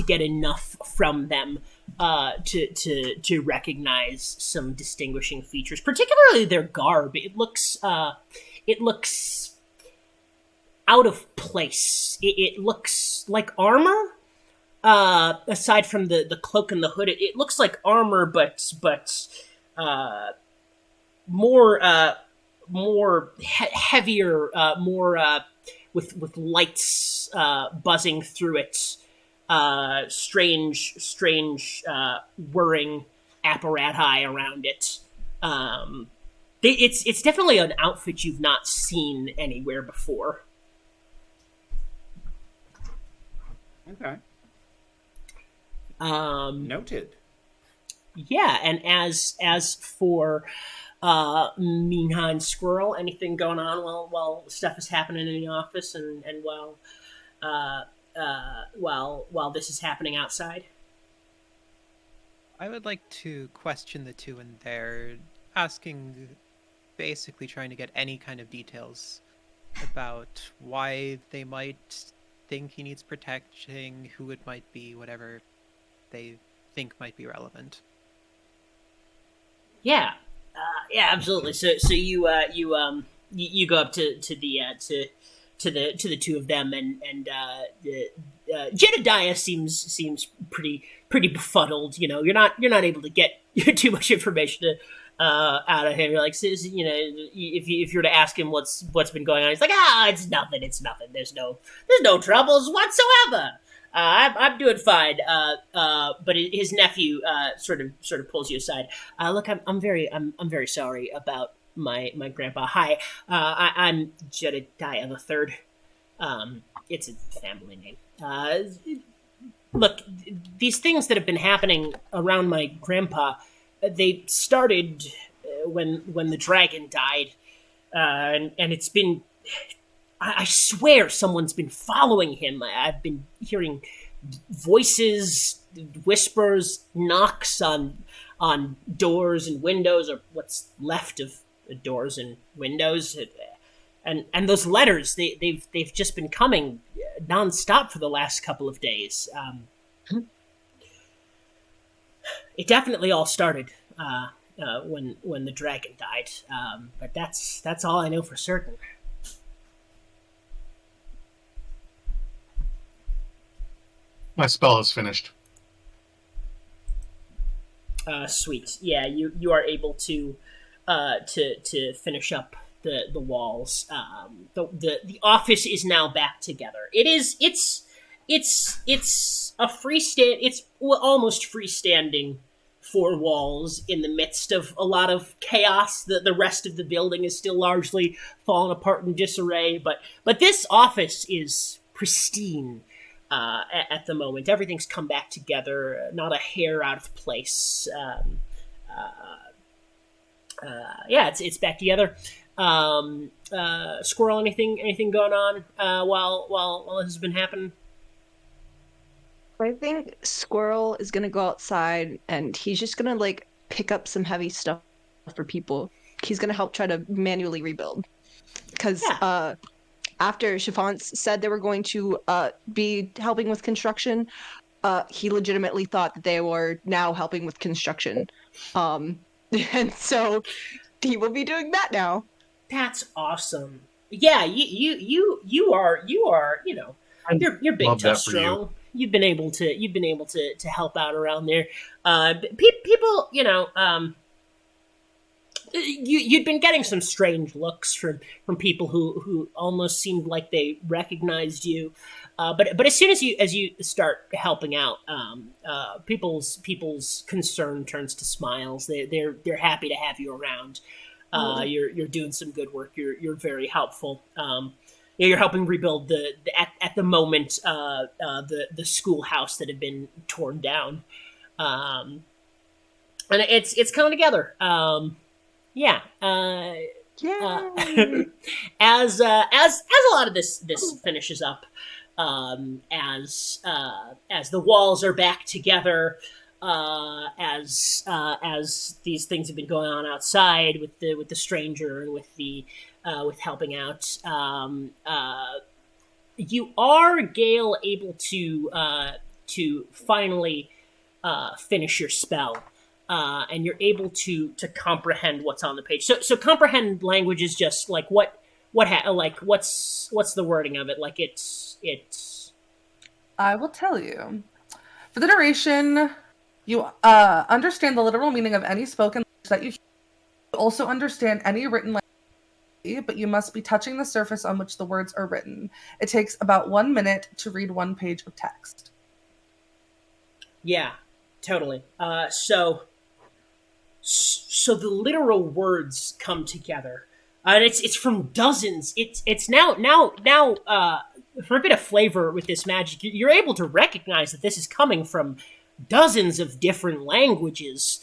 get enough from them to recognize some distinguishing features, particularly their garb. It looks out of place. It looks like armor. Aside from the cloak and the hood, it looks like armor, but more heavier, more with lights buzzing through it. Strange whirring apparati around it. It's definitely an outfit you've not seen anywhere before. Okay. Noted. Yeah, and as for Minha and Squirrel, anything going on while stuff is happening in the office and while this is happening outside? I would like to question the two in there, asking, basically trying to get any kind of details about why they might think he needs protecting, who it might be, whatever they think might be relevant. Yeah, absolutely. So you go up to the two of them, and Jedediah seems pretty befuddled. You know, you're not able to get too much information out of him. You're like, you know, if you were to ask him what's been going on, he's like, it's nothing. There's no troubles whatsoever. I'm doing fine. But his nephew sort of pulls you aside. Look, I'm very sorry about my grandpa. Hi, I'm Jedediah the Third. It's a family name. Look, these things that have been happening around my grandpa, they started when the dragon died, and it's been. I swear someone's been following him. I've been hearing voices, whispers, knocks on doors and windows, or what's left of the doors and windows, and those letters they've just been coming nonstop for the last couple of days. It definitely all started when the dragon died, but that's all I know for certain. My spell is finished. Sweet. Yeah, you are able to finish up the walls. The office is now back together. It's a almost freestanding four walls in the midst of a lot of chaos. The rest of the building is still largely fallen apart in disarray, but this office is pristine. At the moment, everything's come back together. Not a hair out of place. Yeah, it's back together. Squirrel, anything going on while this has been happening? I think Squirrel is gonna go outside and he's just gonna like pick up some heavy stuff for people. He's gonna help try to manually rebuild because Yeah. after Chiffons said they were going to be helping with construction, he legitimately thought that they were now helping with construction. And so he will be doing that now. That's awesome. Yeah, you are you're big, Love tough, that for you. strong. You've been able to help out around there. People, you'd been getting some strange looks from people who almost seemed like they recognized you, but as soon as you start helping out, people's concern turns to smiles. They're happy to have you around. You're doing some good work. You're very helpful. You're helping rebuild at the moment the schoolhouse that had been torn down, and it's coming together. Yeah. Yay! As a lot of this finishes up, as the walls are back together, as these things have been going on outside with the stranger and with helping out, you are, Gale, able to finally finish your spell. And you're able to comprehend what's on the page. So comprehend language is just like what's the wording of it? Like it's. I will tell you. For the duration, you understand the literal meaning of any spoken language that you hear. You also understand any written language, but you must be touching the surface on which the words are written. It takes about 1 minute to read one page of text. Yeah, totally. So the literal words come together, and it's from dozens. It's now for a bit of flavor with this magic, you're able to recognize that this is coming from dozens of different languages.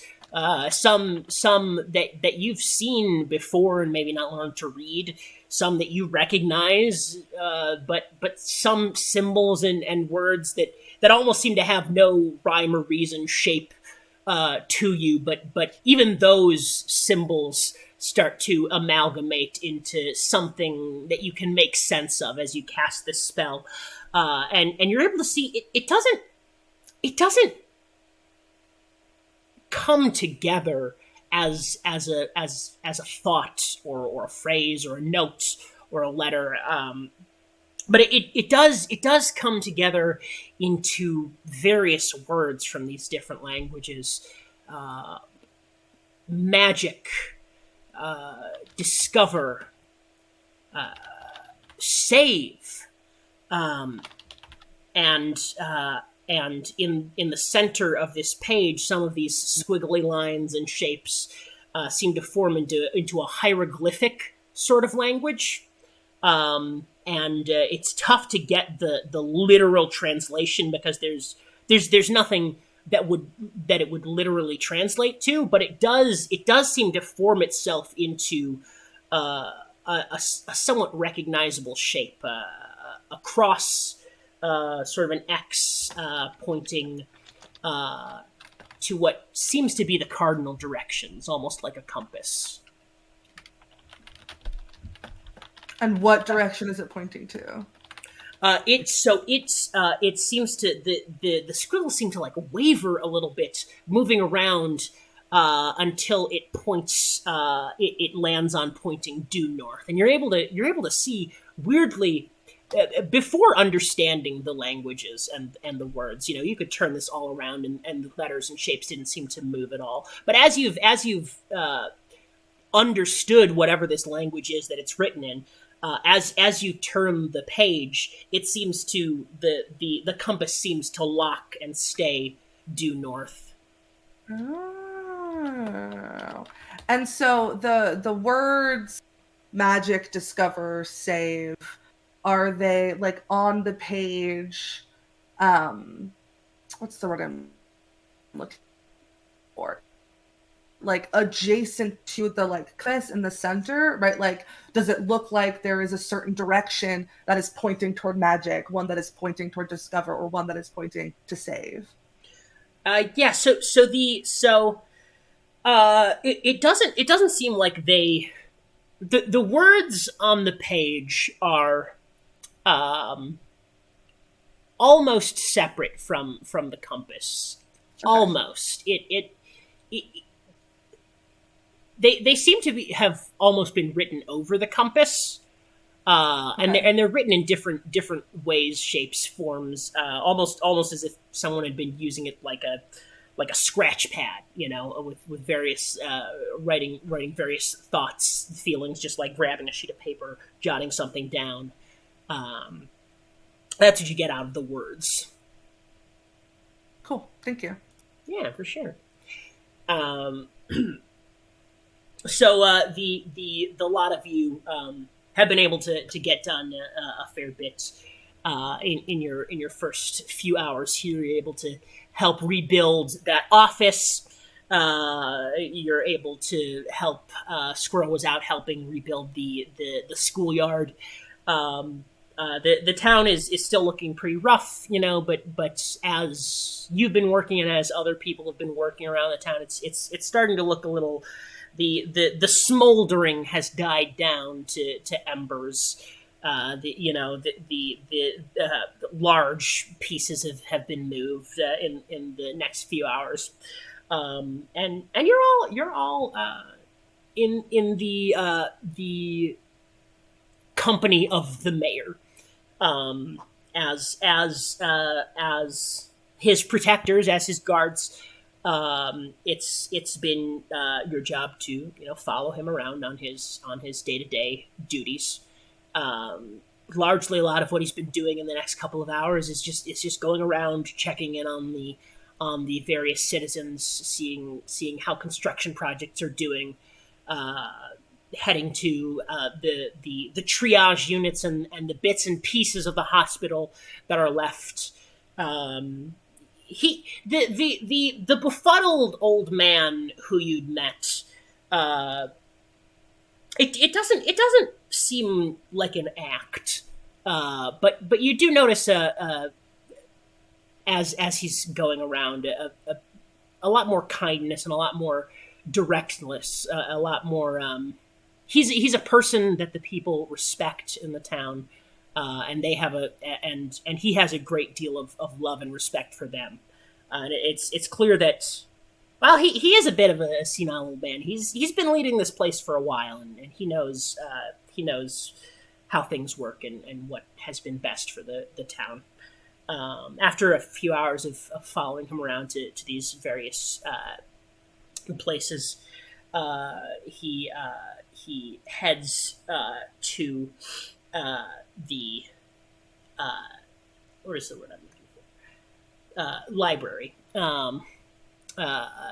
Some that you've seen before and maybe not learned to read. Some that you recognize, but some symbols and words that almost seem to have no rhyme or reason, shape to you, but even those symbols start to amalgamate into something that you can make sense of as you cast this spell, and you're able to see it doesn't come together as a thought or a phrase or a note or a letter. But it does come together into various words from these different languages. Magic, discover, save, and in the center of this page, some of these squiggly lines and shapes seem to form into a hieroglyphic sort of language. And it's tough to get the literal translation because there's nothing that it would literally translate to, but it does seem to form itself into a somewhat recognizable shape, a cross, sort of an X pointing to what seems to be the cardinal directions, almost like a compass. And what direction is it pointing to? It seems to the scribbles seem to like waver a little bit, moving around until it points. It lands on pointing due north, and you're able to see weirdly. Before understanding the languages and the words, you could turn this all around, and the letters and shapes didn't seem to move at all. But as you've understood whatever this language is that it's written in, as you turn the page, it seems to the compass seems to lock and stay due north. Oh. And so the words magic, discover, save, are they like on the page? What's the word I'm looking for? Like adjacent to the like compass in the center, right? Like, does it look like there is a certain direction that is pointing toward magic, one that is pointing toward discover, or one that is pointing to save? Yeah. It doesn't seem like the words on the page are almost separate from the compass. Okay. Almost. They seem to have almost been written over the compass, okay. and they're written in different ways, shapes, forms, almost as if someone had been using it like a scratch pad, with various writing various thoughts, feelings, just like grabbing a sheet of paper, jotting something down. That's what you get out of the words. Cool, thank you. Yeah, for sure. So the lot of you have been able to get done a fair bit in your first few hours here. You're able to help rebuild that office. You're able to help. Squirrel was out helping rebuild the schoolyard. The town is still looking pretty rough, but as you've been working and as other people have been working around the town, it's starting to look a little. The smoldering has died down to embers. The large pieces have been moved in the next few hours, and you're all in the company of the mayor, as his protectors, as his guards. It's been your job to follow him around on his day-to-day duties. Largely, a lot of what he's been doing in the next couple of hours is just going around checking in on the various citizens, seeing how construction projects are doing, heading to the triage units and the bits and pieces of the hospital that are left. The befuddled old man who you'd met, it doesn't seem like an act, but you do notice as he's going around a lot more kindness and a lot more directness, a lot more. He's a person that the people respect in the town. And they have and he has a great deal of love and respect for them. And it's clear that, well, he is a bit of a senile old man. He's been leading this place for a while, and he knows how things work and what has been best for the town. After a few hours of following him around to these various places, he heads to the what is the word I'm looking for? Library.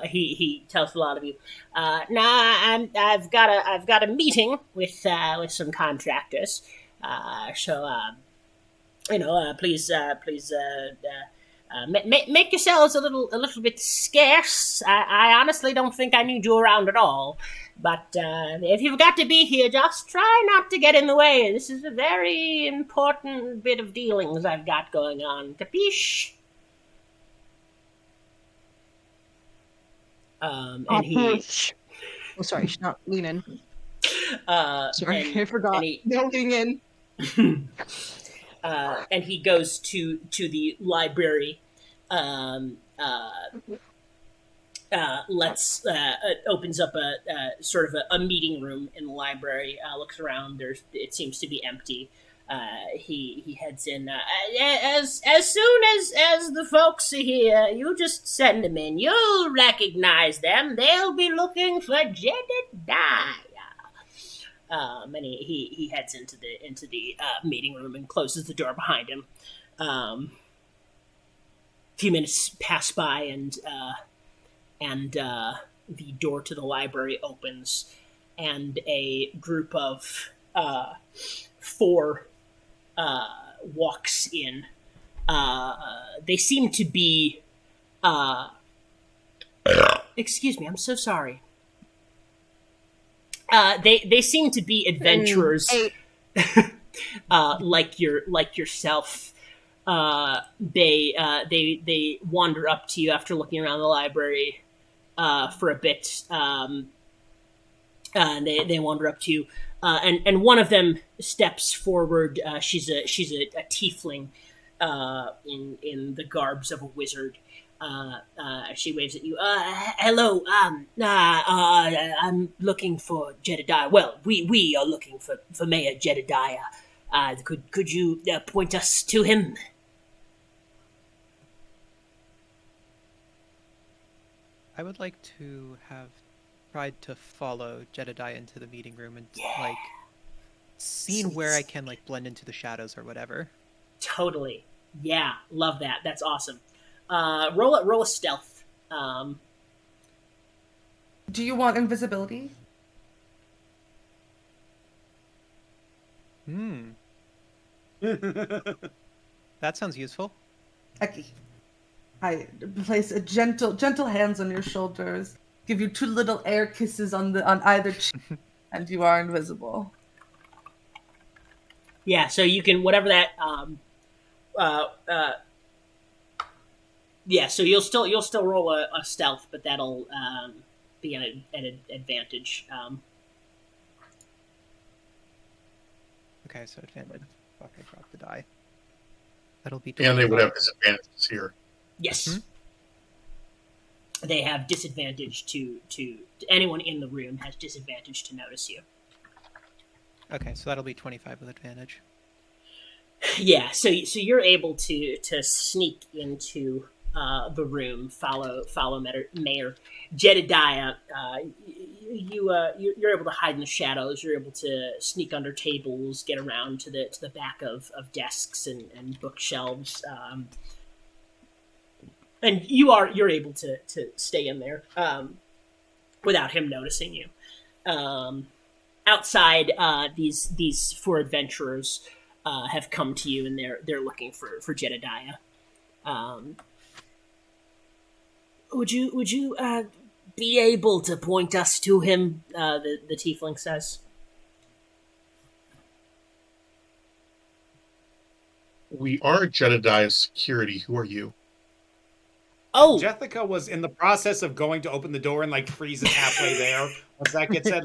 He tells a lot of you, I've got a meeting with some contractors. Please make yourselves a little bit scarce. I honestly don't think I need you around at all. But if you've got to be here, just try not to get in the way. This is a very important bit of dealings I've got going on. Capiche? And he Oh, sorry, she's not leaning. Sorry, and, I forgot. and he, No leaning in. and he goes to the library. Opens up a sort of a meeting room in the library. Looks around. It seems to be empty. He heads in. As soon as the folks are here, you just send them in. You'll recognize them. They'll be looking for Jedediah. And he heads into the meeting room and closes the door behind him. A few minutes pass by, and the door to the library opens, and a group of 4 walks in. They seem to be. Excuse me, I'm so sorry. They seem to be adventurers, like yourself. They wander up to you after looking around the library for a bit. They wander up to you, and one of them steps forward. She's a tiefling in the garbs of a wizard. She waves at you. Hello. I'm looking for Jedediah. Well, we are looking for Mayor Jedediah. Could you point us to him? I would like to have tried to follow Jedediah into the meeting room and seen where I can blend into the shadows or whatever. Totally. Yeah, love that. That's awesome. Roll a stealth. Do you want invisibility? That sounds useful. Okay. I place a gentle hands on your shoulders, give you 2 little air kisses on either cheek, and you are invisible. Yeah, so you can whatever that. Yeah, so you'll still roll a stealth, but that'll be an advantage. Okay, so advantage. Fuck, I dropped the die. That'll be. And they would have disadvantages here. Yes. They have disadvantage to anyone in the room has disadvantage to notice you. Okay, so that'll be 25 with advantage. Yeah, so you're able to sneak into the room, follow Mayor Jedediah. You're able to hide in the shadows. You're able to sneak under tables, get around to the back of desks and bookshelves. And you're able to stay in there without him noticing you. Outside, these 4 adventurers have come to you, and they're looking for Jedediah. Would you be able to point us to him? The tiefling says. We are Jedediah's security. Who are you? Oh, Jessica was in the process of going to open the door and freezes halfway there. Once that gets said,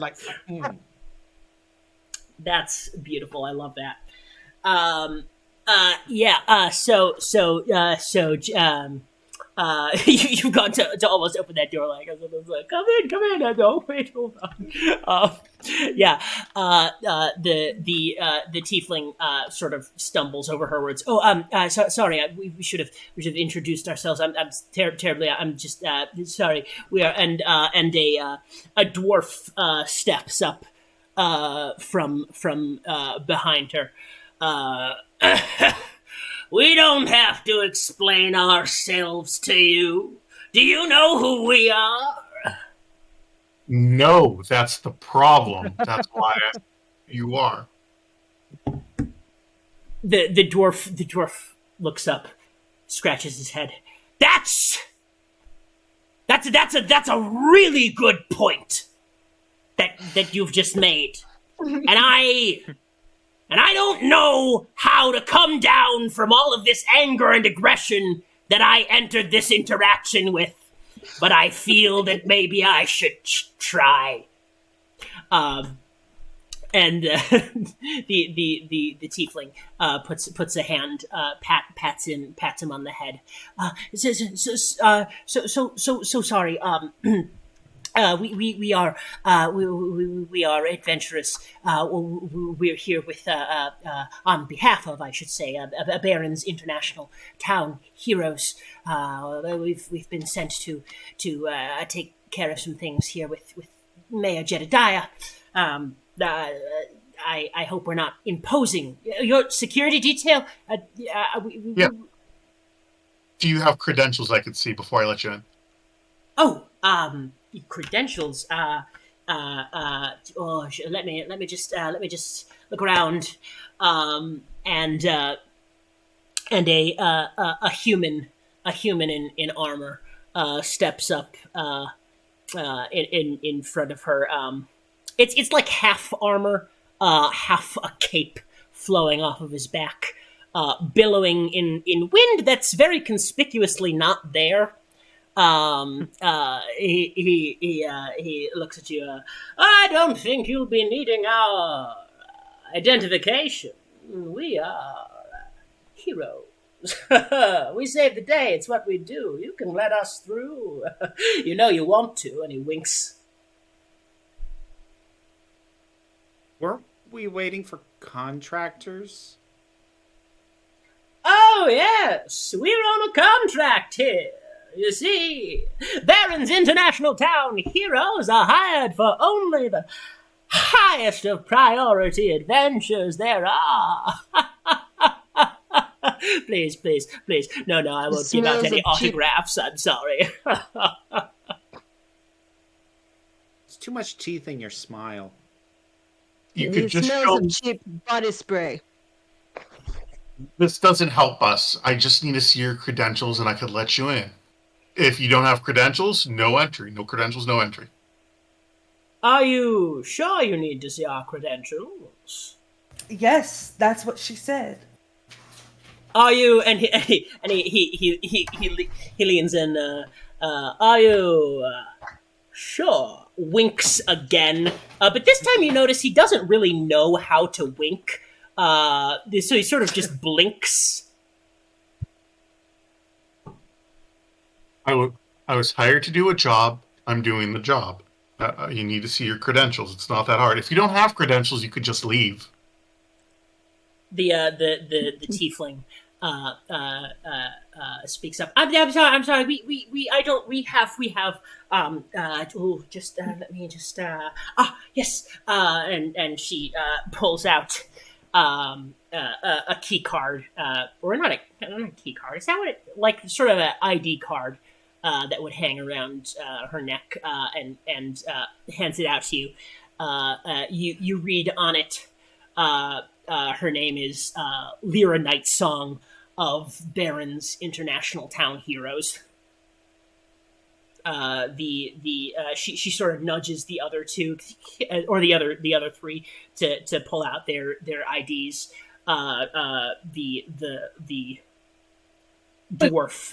that's beautiful. I love that. You've got to almost open that door, come in, don't wait, hold on. The tiefling sort of stumbles over her words. Sorry, we should have introduced ourselves. I'm terribly. I'm just sorry. We are, and a dwarf steps up from behind her. We don't have to explain ourselves to you. Do you know who we are? No, that's the problem. That's why you are. The dwarf looks up, scratches his head. That's a really good point that you've just made. And I don't know how to come down from all of this anger and aggression that I entered this interaction with. but I feel that maybe I should try. And the tiefling puts a hand, pats him on the head. So sorry. We are we are adventurous. We're here with on behalf of, I should say, Baron's International Town Heroes. We've been sent to take care of some things here with Mayor Jedediah. I hope we're not imposing. Your security detail. Yeah. Do you have credentials I could see before I let you in? Credentials. Let me just look around. And a human in armor steps up in front of her. It's like half armor, half a cape flowing off of his back, billowing in wind that's very conspicuously not there. He looks at you. I don't think you'll be needing our identification. We are heroes. We save the day. It's what we do. You can let us through. You know you want to. And he winks. Weren't we waiting for contractors? Oh, yes. We're on a contract here. You see, Baron's International Town Heroes are hired for only the highest of priority adventures there are. Please. No, I won't give out any autographs. I'm sorry. There's too much teeth in your smile. You could just smells show. of cheap body spray. This doesn't help us. I just need to see your credentials and I could let you in. If you don't have credentials, no entry. No credentials, no entry. Are you sure you need to see our credentials? Yes, that's what she said. Are you? And he leans in. Are you sure? Winks again. But this time you notice he doesn't really know how to wink. So he sort of just blinks. I was hired to do a job. I'm doing the job. You need to see your credentials. It's not that hard. If you don't have credentials, you could just leave. The tiefling speaks up. I'm sorry. We have yes. And she pulls out a key card, or not a key card. Is that what it, like sort of an ID card that would hang around her neck, and hands it out to you. You read on it. Her name is Lyra Nightsong of Baron's International Town Heroes. She sort of nudges the other two, or the other three, to pull out their IDs. The dwarf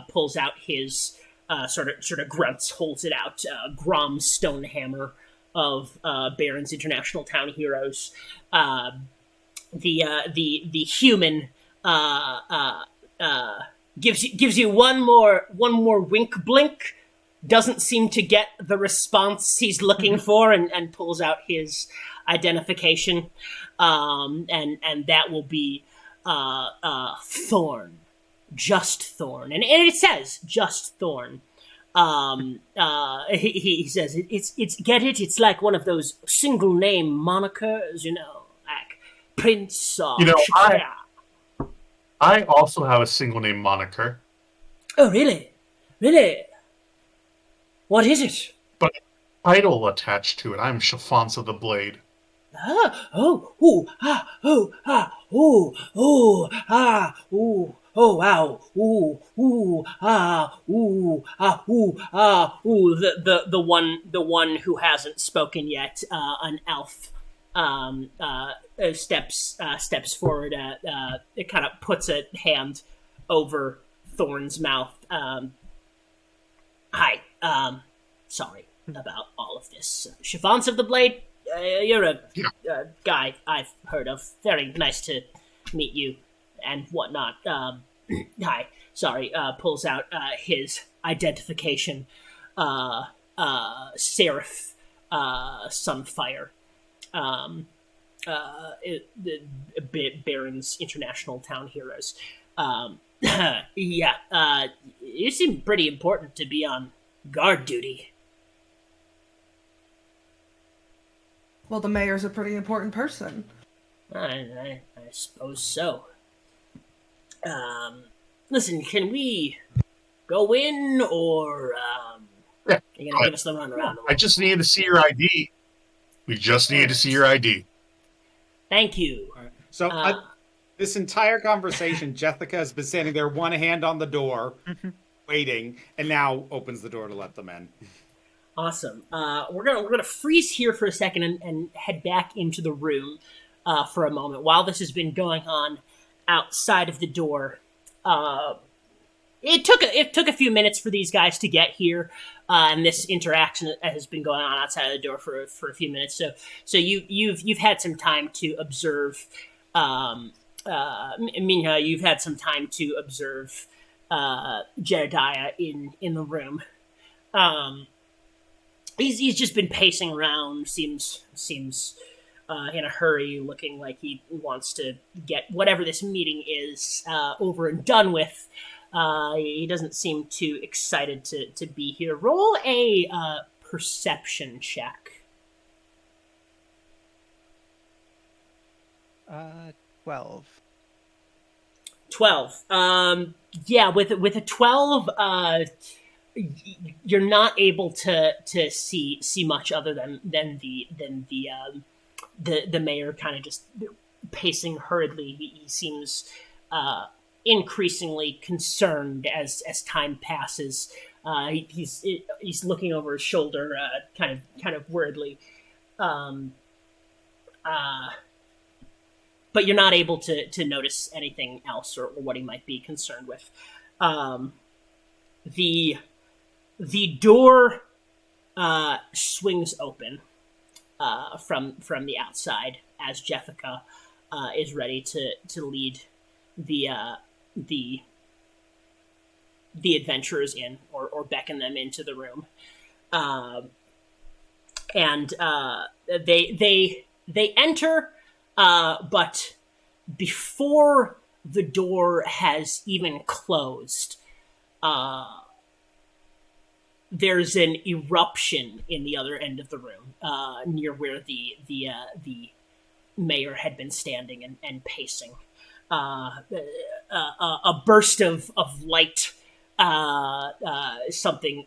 pulls out his sort of grunts, holds it out. Grom's Stonehammer of Baron's International Town Heroes. The human gives you one more wink blink. Doesn't seem to get the response he's looking for, and pulls out his identification, and that will be Thorn, just Thorn, and it says just Thorn. He says it's get it. It's like one of those single name monikers, like Prince or Shakira. I also have a single name moniker. Oh, really? Really? What is it? But title attached to it. I'm Chiffons of the Blade. Oh, wow, the one who hasn't spoken yet, an elf, steps forward. It kind of puts a hand over Thorn's mouth. Sorry about all of this. Chiffons of the Blade, you're a guy I've heard of. Very nice to meet you and whatnot. Hi. Sorry, pulls out his identification, Seraph Sunfire. The Baron's International Town Heroes. You seem pretty important to be on guard duty. Well, the mayor's a pretty important person. I suppose so. Listen, can we go in, or Yeah, you're gonna give us the runaround? I just need to see your ID. We just need to see your ID. Thank you. All right. So this entire conversation, Jessica has been standing there, one hand on the door, waiting, and now opens the door to let them in. Awesome. We're gonna freeze here for a second and head back into the room for a moment while this has been going on outside of the door. It took a few minutes for these guys to get here, and this interaction has been going on outside of the door for a few minutes. So you've had some time to observe. Minha, you've had some time to observe Jedediah in the room. He's just been pacing around. Seems in a hurry, looking like he wants to get whatever this meeting is over and done with. He doesn't seem too excited to be here. Roll a perception check. 12. 12. Yeah, with a 12, you're not able to see much other than the mayor kind of just pacing hurriedly. He seems increasingly concerned as time passes. He's looking over his shoulder, kind of worriedly. But you're not able to notice anything else or what he might be concerned with. The door swings open from the outside as Jessica is ready to lead the adventurers in or beckon them into the room. And they enter. But before the door has even closed, there's an eruption in the other end of the room, near where the mayor had been standing and pacing. A burst of light, something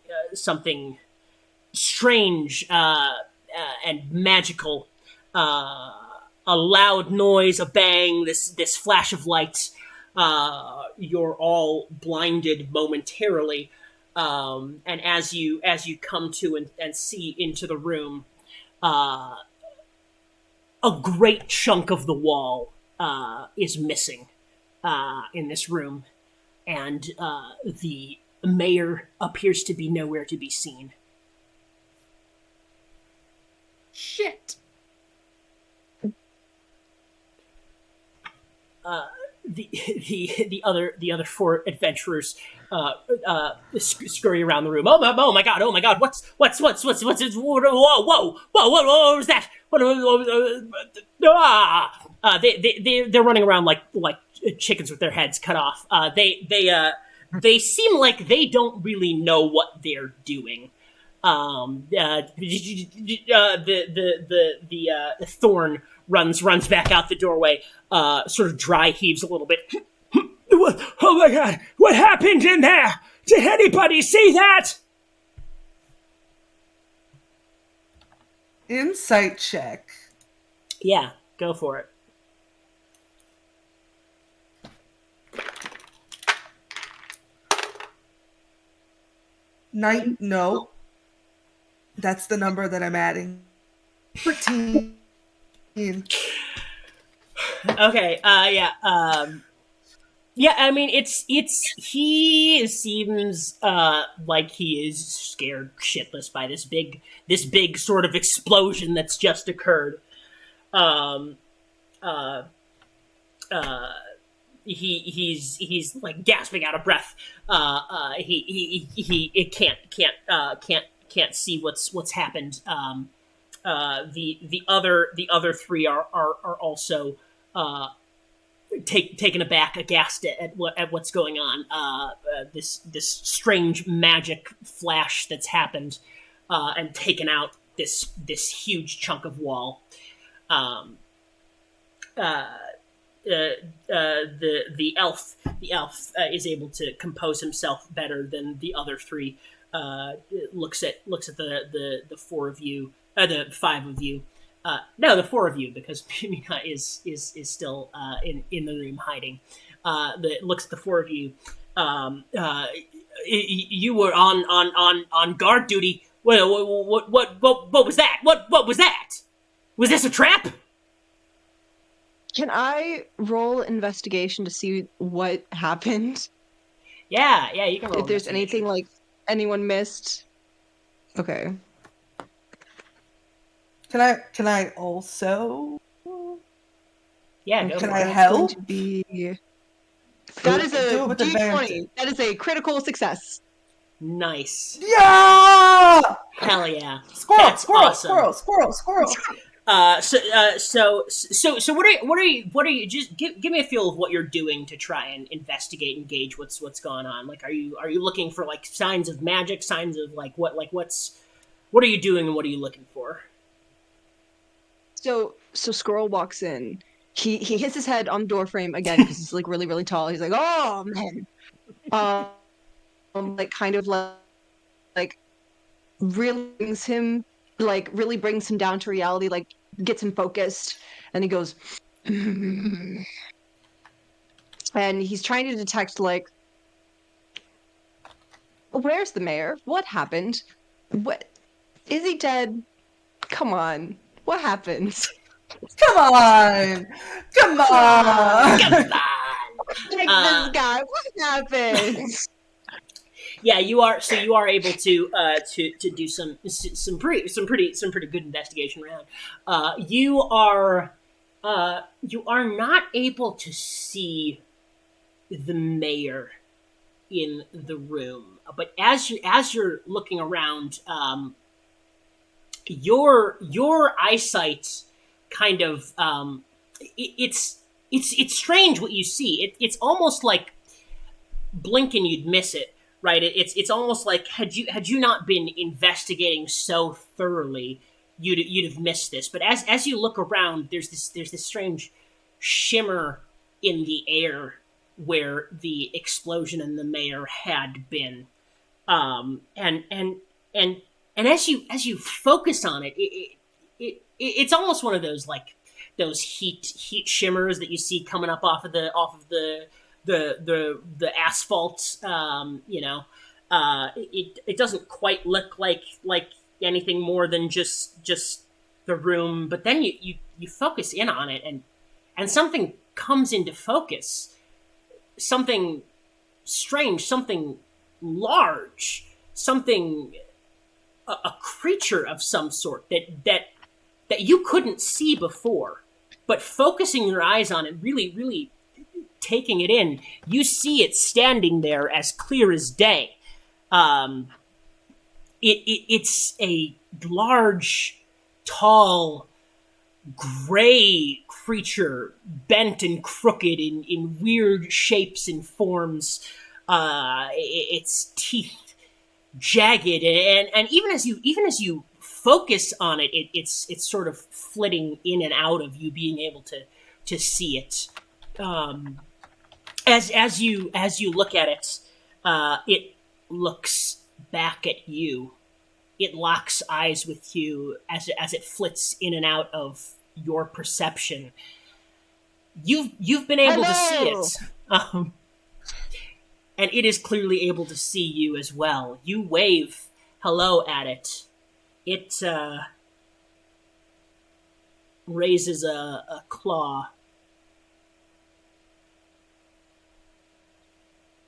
strange and magical. A loud noise, a bang, this flash of light. You're all blinded momentarily, and as you come to and see into the room, a great chunk of the wall is missing in this room, and the mayor appears to be nowhere to be seen. Shit. The other four adventurers scurry around the room. Oh my god! What's whoa what was that? They're running around like chickens with their heads cut off. They seem like they don't really know what they're doing. The Thorn runs back out the doorway, sort of dry heaves a little bit. Oh my god, what happened in there? Did anybody see that? Insight check. Yeah, go for it. No. That's the number that I'm adding. 14. Okay, yeah. Yeah, I mean, he seems like he is scared shitless by this big sort of explosion that's just occurred. Um, uh, uh, he's like gasping out of breath. He it can't see what's happened. The other three are also uh, taken aback, aghast at what's going on. This strange magic flash that's happened and taken out this huge chunk of wall. Um, uh, the elf is able to compose himself better than the other three. Looks at the four of you, the five of you. No, the four of you, because Pimina is still in the room hiding. Looks at the four of you. You were on guard duty. What was that? What was that? Was this a trap? Can I roll investigation to see what happened? Yeah, you can roll. If there's anything investigation. like anyone missed. Okay. Can I also? Yeah, go Can for I it. That's going help? to be. That is a Do it with advantage. D20. That is a critical success. Nice. Yeah! Hell yeah. Squirrel, That's squirrel, awesome. squirrel. So what are you just give me a feel of what you're doing to try and investigate and gauge what's going on. Like, are you looking for like signs of magic, signs of like what are you doing and what are you looking for? So Squirrel walks in. He hits his head on the door frame again because he's like really, really tall. He's like, oh man. Like kind of like really brings him down to reality, like gets him focused, and he goes and he's trying to detect like, where's the mayor? What happened? What, is he dead? Come on. What happened? Come on! Come on! Come on. Like this guy, what happened? Yeah, you are. So you are able to do some pretty good investigation around. You are not able to see the mayor in the room, but as you're looking around, your eyesight kind of it's strange what you see. It's almost like blink and you'd miss it, right? It's almost like had you not been investigating so thoroughly, you'd have missed this. But as you look around, there's this strange shimmer in the air where the explosion and the mayor had been. And as you focus on it, it's almost one of those like those heat shimmers that you see coming up off of the asphalt. It doesn't quite look like anything more than just the room. But then you focus in on it, and something comes into focus. Something strange, something large, something a creature of some sort that you couldn't see before, but focusing your eyes on it, really taking it in, you see it standing there as clear as day. It's a large, tall, gray creature, bent and crooked in weird shapes and forms. Its teeth jagged, and even as you focus on it, it's sort of flitting in and out of you being able to see it. As you look at it, it looks back at you. It locks eyes with you as it flits in and out of your perception. You've been able to see it, and it is clearly able to see you as well. You wave hello at it. It raises a claw.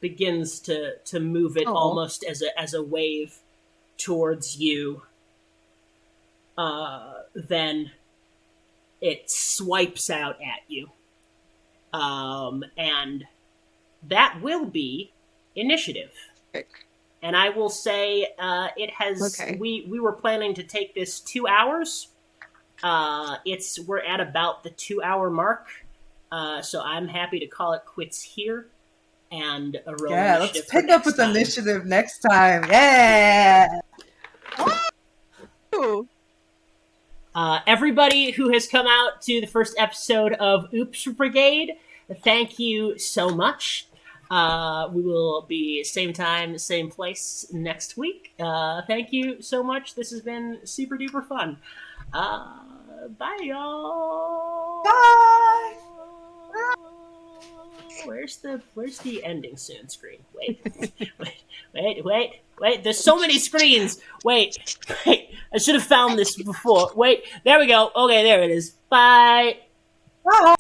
begins to move it Oh. almost as a wave towards you. Then it swipes out at you. And that will be initiative. And I will say it has. Okay. We were planning to take this 2 hours. We're at about the 2 hour mark. So I'm happy to call it quits here. And a roll Yeah, initiative let's for pick up next with time. initiative next time. Yeah. Ooh. Everybody who has come out to the first episode of OOOPS Brigade, thank you so much. We will be same time, same place next week. Thank you so much. This has been super duper fun. Bye, y'all. Bye. Where's the ending soon screen? Wait. There's so many screens. Wait. I should have found this before. Wait, there we go. Okay, there it is. Bye. Bye.